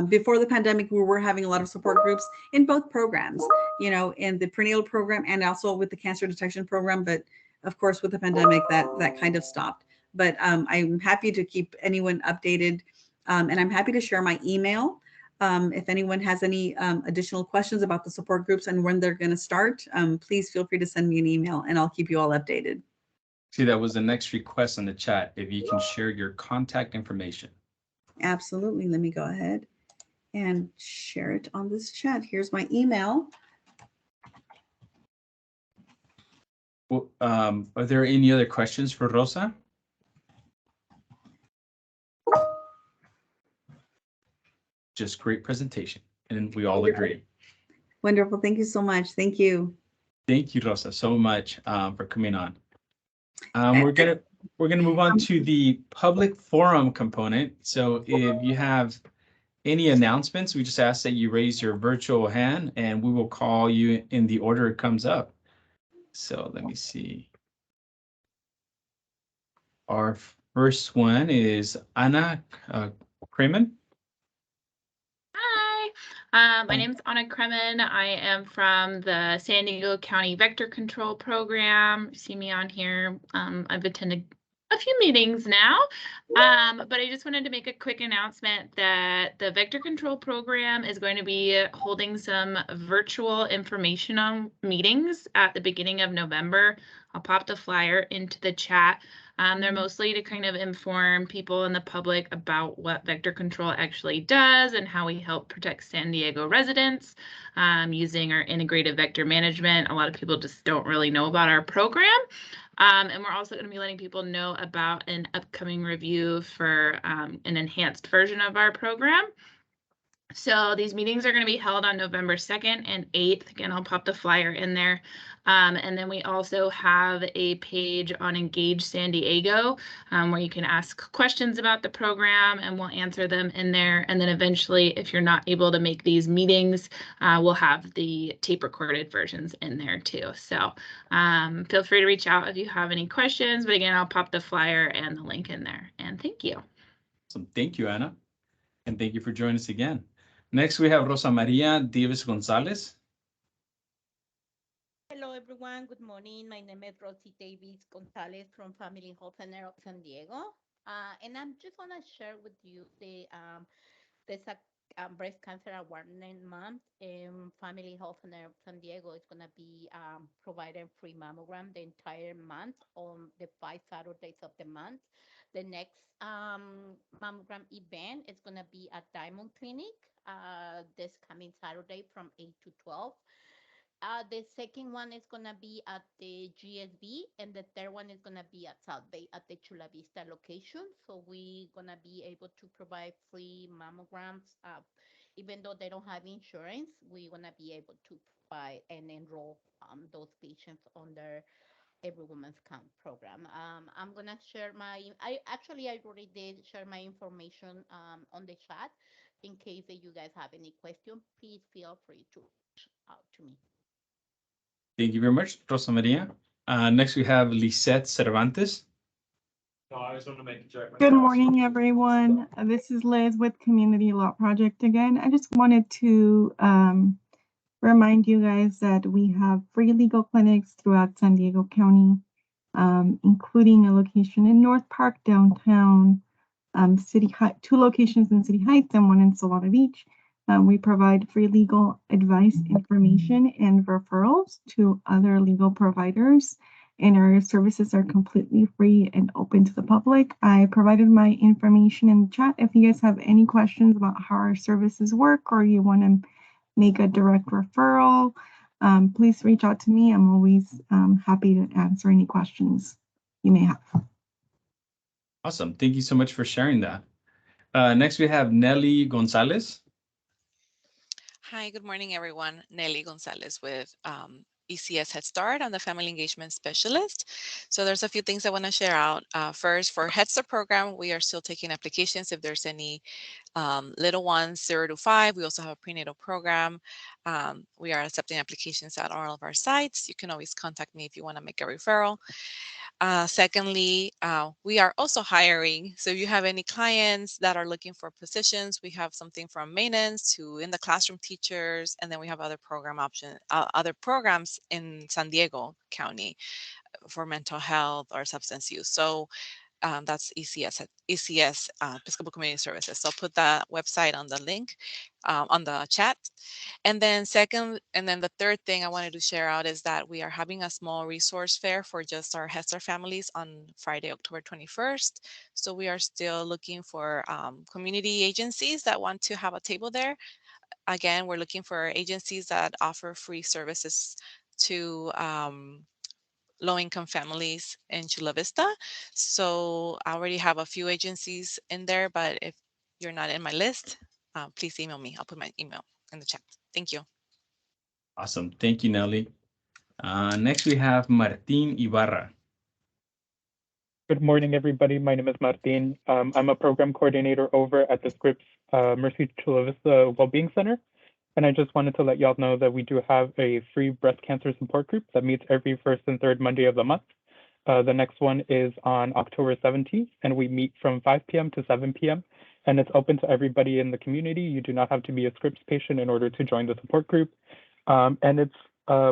before the pandemic, we were having a lot of support groups in both programs, in the prenatal program and also with the cancer detection program. But of course, with the pandemic, that kind of stopped. But I'm happy to keep anyone updated, and I'm happy to share my email. If anyone has any additional questions about the support groups and when they're going to start, please feel free to send me an email and I'll keep you all updated. See, that was the next request in the chat. If you can share your contact information. Absolutely. Let me go ahead and share it on this chat. Here's my email. Well, are there any other questions for Rosa? Just great presentation, and we all agree. Wonderful. Thank you so much. Thank you. Thank you, Rosa, so much for coming on. We're gonna move on to the public forum component. So if you have any announcements, we just ask that you raise your virtual hand and we will call you in the order it comes up. So let me see. Our first one is Anna Kremen. Hi, my name is Anna Kremen. I am from the San Diego County Vector Control Program. You see me on here. I've attended a few meetings now, but I just wanted to make a quick announcement that the Vector Control Program is going to be holding some virtual informational meetings at the beginning of November. I'll pop the flyer into the chat. They're mostly to kind of inform people in the public about what vector control actually does and how we help protect San Diego residents using our integrated vector management. A lot of people just don't really know about our program. And we're also going to be letting people know about an upcoming review for an enhanced version of our program. So these meetings are going to be held on November 2nd and 8th. Again, I'll pop the flyer in there. And then we also have a page on Engage San Diego where you can ask questions about the program and we'll answer them in there. And then eventually, if you're not able to make these meetings, we'll have the tape recorded versions in there too. So feel free to reach out if you have any questions. But again, I'll pop the flyer and the link in there. And thank you. So thank you, Anna. And thank you for joining us again. Next, we have Rosa Maria Davis Gonzalez. Hello, everyone. Good morning. My name is Rosie Davis Gonzalez from Family Health Center of San Diego. And I'm just want to share with you there's a breast cancer awareness month. Family Health Center of San Diego is going to be providing free mammogram the entire month on the 5 Saturdays of the month. The next mammogram event is going to be at Diamond Clinic this coming Saturday from 8 to 12. The second one is going to be at the GSB, and the third one is going to be at South Bay at the Chula Vista location. So we're going to be able to provide free mammograms. Even though they don't have insurance, we're going to be able to provide and enroll those patients on their Every Woman's Count program. I'm going to share I already did share my information on the chat. In case that you guys have any question, please feel free to reach out to me. Thank you very much, Rosa Maria. Next, we have Lisette Cervantes. Good morning, everyone. This is Liz with Community Law Project again. I just wanted to remind you guys that we have free legal clinics throughout San Diego County, including a location in North Park, downtown, two locations in City Heights and one in Solana Beach. We provide free legal advice, information, and referrals to other legal providers, and our services are completely free and open to the public. I provided my information in the chat. If you guys have any questions about how our services work or you want to make a direct referral, please reach out to me. I'm always happy to answer any questions you may have. Awesome. Thank you so much for sharing that. Next, we have Nelly Gonzalez. Hi, good morning, everyone. Nelly Gonzalez with ECS Head Start. I'm the Family Engagement Specialist. So there's a few things I want to share out. First, for Head Start program, we are still taking applications if there's any little ones 0 to 5. We also have a prenatal program. We are accepting applications at all of our sites. You can always contact me if you want to make a referral. Secondly, we are also hiring. So if you have any clients that are looking for positions, we have something from maintenance to in the classroom teachers, and then we have other other programs in San Diego County for mental health or substance use. So that's ECS, Episcopal Community Services. So I'll put that website on the link on the chat. And then the third thing I wanted to share out is that we are having a small resource fair for just our Head Start families on Friday, October 21st. So we are still looking for community agencies that want to have a table there. Again, we're looking for agencies that offer free services to low-income families in Chula Vista. So I already have a few agencies in there, but if you're not in my list, please email me. I'll put my email in the chat. Thank you. Awesome. Thank you, Nelly. Next, we have Martin Ibarra. Good morning, everybody. My name is Martin. I'm a program coordinator over at the Scripps Mercy Chula Vista Wellbeing Center. And I just wanted to let y'all know that we do have a free breast cancer support group that meets every first and third Monday of the month. The next one is on October 17th, and we meet from 5 p.m. to 7 p.m. And it's open to everybody in the community. You do not have to be a Scripps patient in order to join the support group. And it's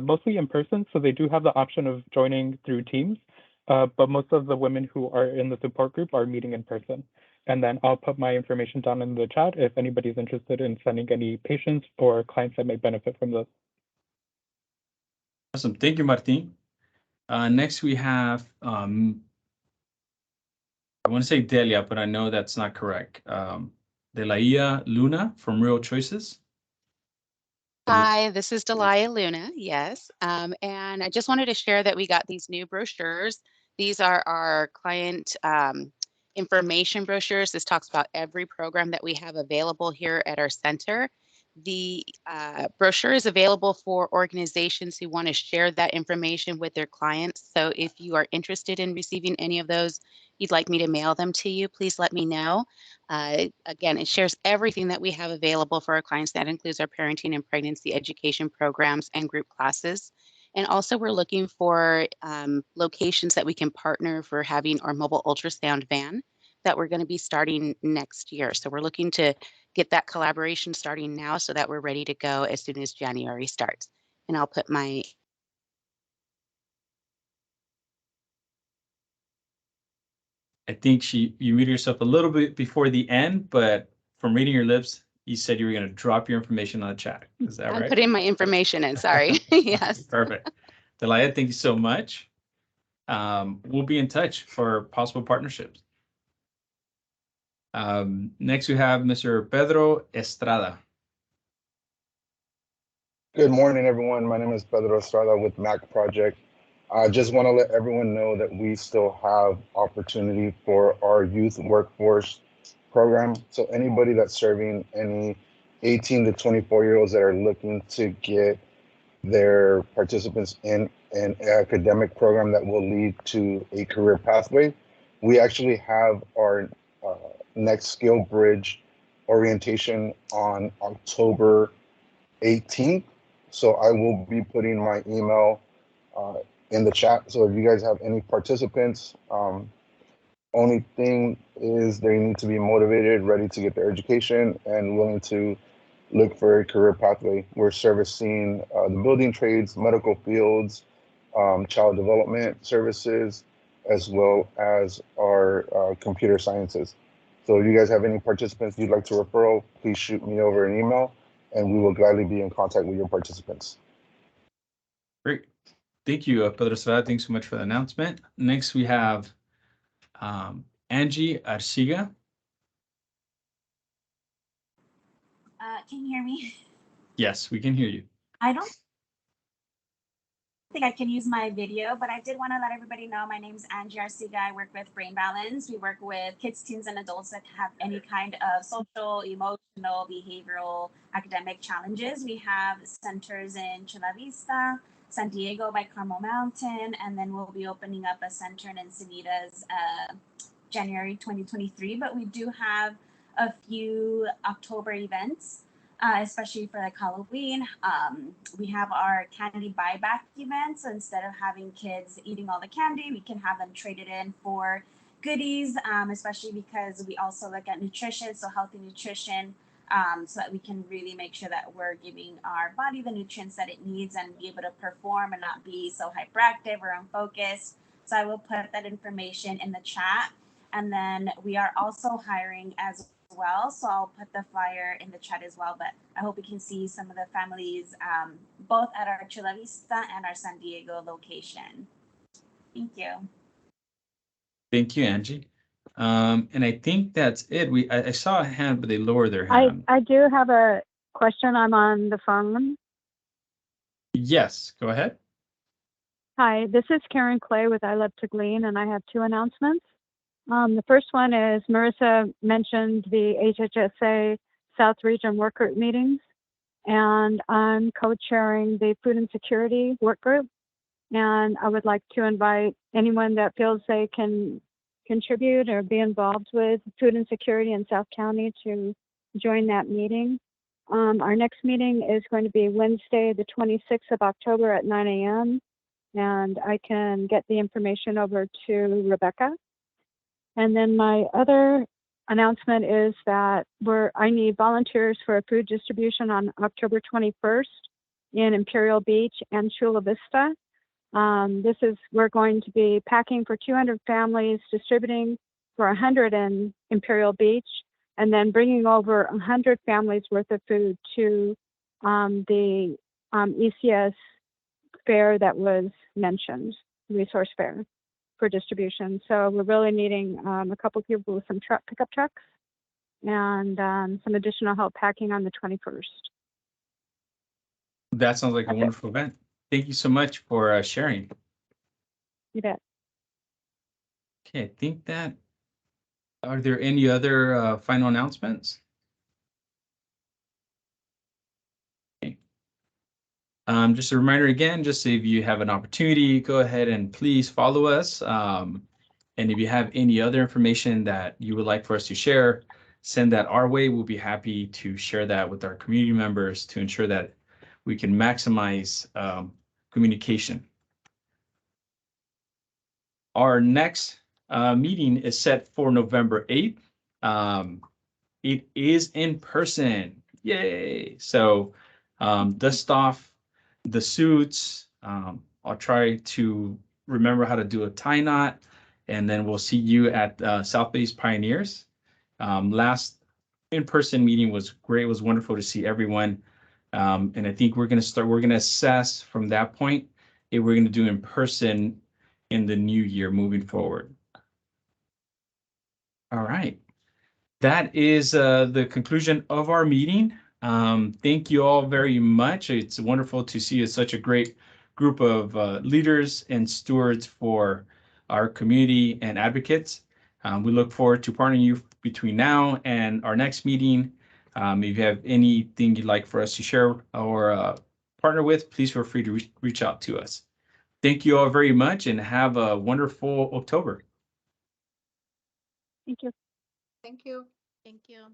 mostly in person, so they do have the option of joining through Teams. But most of the women who are in the support group are meeting in person. And then I'll put my information down in the chat if anybody's interested in sending any patients or clients that may benefit from this. Awesome. Thank you, Martin. Next, we have, I want to say Delia, but I know that's not correct. Delia Luna from Real Choices. Hi, this is Delia Luna, yes. And I just wanted to share that we got these new brochures. These are our client information brochures. This talks about every program that we have available here at our center. The brochure is available for organizations who want to share that information with their clients. So if you are interested in receiving any of those, you'd like me to mail them to you, please let me know. Again, it shares everything that we have available for our clients. That includes our parenting and pregnancy education programs and group classes. And also we're looking for locations that we can partner for having our mobile ultrasound van that we're going to be starting next year. So we're looking to get that collaboration starting now so that we're ready to go as soon as January starts. And I'll put my I think you muted yourself a little bit before the end, but from reading your lips, you said you were going to drop your information on the chat. Is that right? I'm putting my information in, sorry. Yes. Perfect. Delia, thank you so much. We'll be in touch for possible partnerships. Next, we have Mr. Pedro Estrada. Good morning, everyone. My name is Pedro Estrada with MAC Project. I just want to let everyone know that we still have opportunity for our youth workforce program. So anybody that's serving any 18 to 24-year-olds that are looking to get their participants in an academic program that will lead to a career pathway, we actually have our next skill bridge orientation on October 18th. So I will be putting my email in the chat. So if you guys have any participants, only thing is they need to be motivated, ready to get their education, and willing to look for a career pathway. We're servicing the building trades, medical fields, child development services, as well as our computer sciences. So if you guys have any participants you'd like to referral, please shoot me over an email, and we will gladly be in contact with your participants. Great. Thank you, Pedro Estrada. Thanks so much for the announcement. Next, we have Angie Arciga. Can you hear me? Yes, we can hear you. I don't think I can use my video, but I did want to let everybody know my name is Angie Arciga. I work with Brain Balance. We work with kids, teens, and adults that have any kind of social, emotional, behavioral, academic challenges. We have centers in Chula Vista, San Diego by Carmel Mountain, and then we'll be opening up a center in Encinitas January 2023. But we do have a few October events, especially for like Halloween. We have our candy buyback event. So instead of having kids eating all the candy, we can have them trade it in for goodies, especially because we also look at nutrition, so healthy nutrition, so that we can really make sure that we're giving our body the nutrients that it needs and be able to perform and not be so hyperactive or unfocused. So I will put that information in the chat. And then we are also hiring as well. So I'll put the flyer in the chat as well. But I hope we can see some of the families both at our Chula Vista and our San Diego location. Thank you. Thank you, Angie. And I think that's it. I saw a hand, but they lowered their hand. I do have a question. I'm on the phone. Yes, go ahead. Hi, this is Karen Clay with I Love to Glean, and I have two announcements. The first one is Marissa mentioned the HHSA South Region Work Group meetings, and I'm co-chairing the Food Insecurity Work Group. And I would like to invite anyone that feels they can contribute or be involved with food insecurity in South County to join that meeting. Our next meeting is going to be Wednesday, the 26th of October at 9 a.m. And I can get the information over to Rebecca. And then my other announcement is that I need volunteers for a food distribution on October 21st in Imperial Beach and Chula Vista. We're going to be packing for 200 families, distributing for 100 in Imperial Beach, and then bringing over 100 families worth of food to the ECS fair that was mentioned, resource fair for distribution. So we're really needing a couple people with some pickup trucks and some additional help packing on the 21st. That sounds like a wonderful event. Thank you so much for sharing. You bet. Okay, I think that, are there any other final announcements? Okay. Just a reminder again, just if you have an opportunity, go ahead and please follow us. And if you have any other information that you would like for us to share, send that our way. We'll be happy to share that with our community members to ensure that we can maximize communication. Our next meeting is set for November 8th. It is in person. Yay! So dust off the suits. I'll try to remember how to do a tie knot, and then we'll see you at South Base Pioneers. Last in-person meeting was great. It was wonderful to see everyone. And I think we're going to assess from that point if we're going to do in person in the new year moving forward. All right. That is the conclusion of our meeting. Thank you all very much. It's wonderful to see such a great group of leaders and stewards for our community and advocates. We look forward to partnering you between now and our next meeting. If you have anything you'd like for us to share or partner with, please feel free to reach out to us. Thank you all very much and have a wonderful October. Thank you. Thank you. Thank you.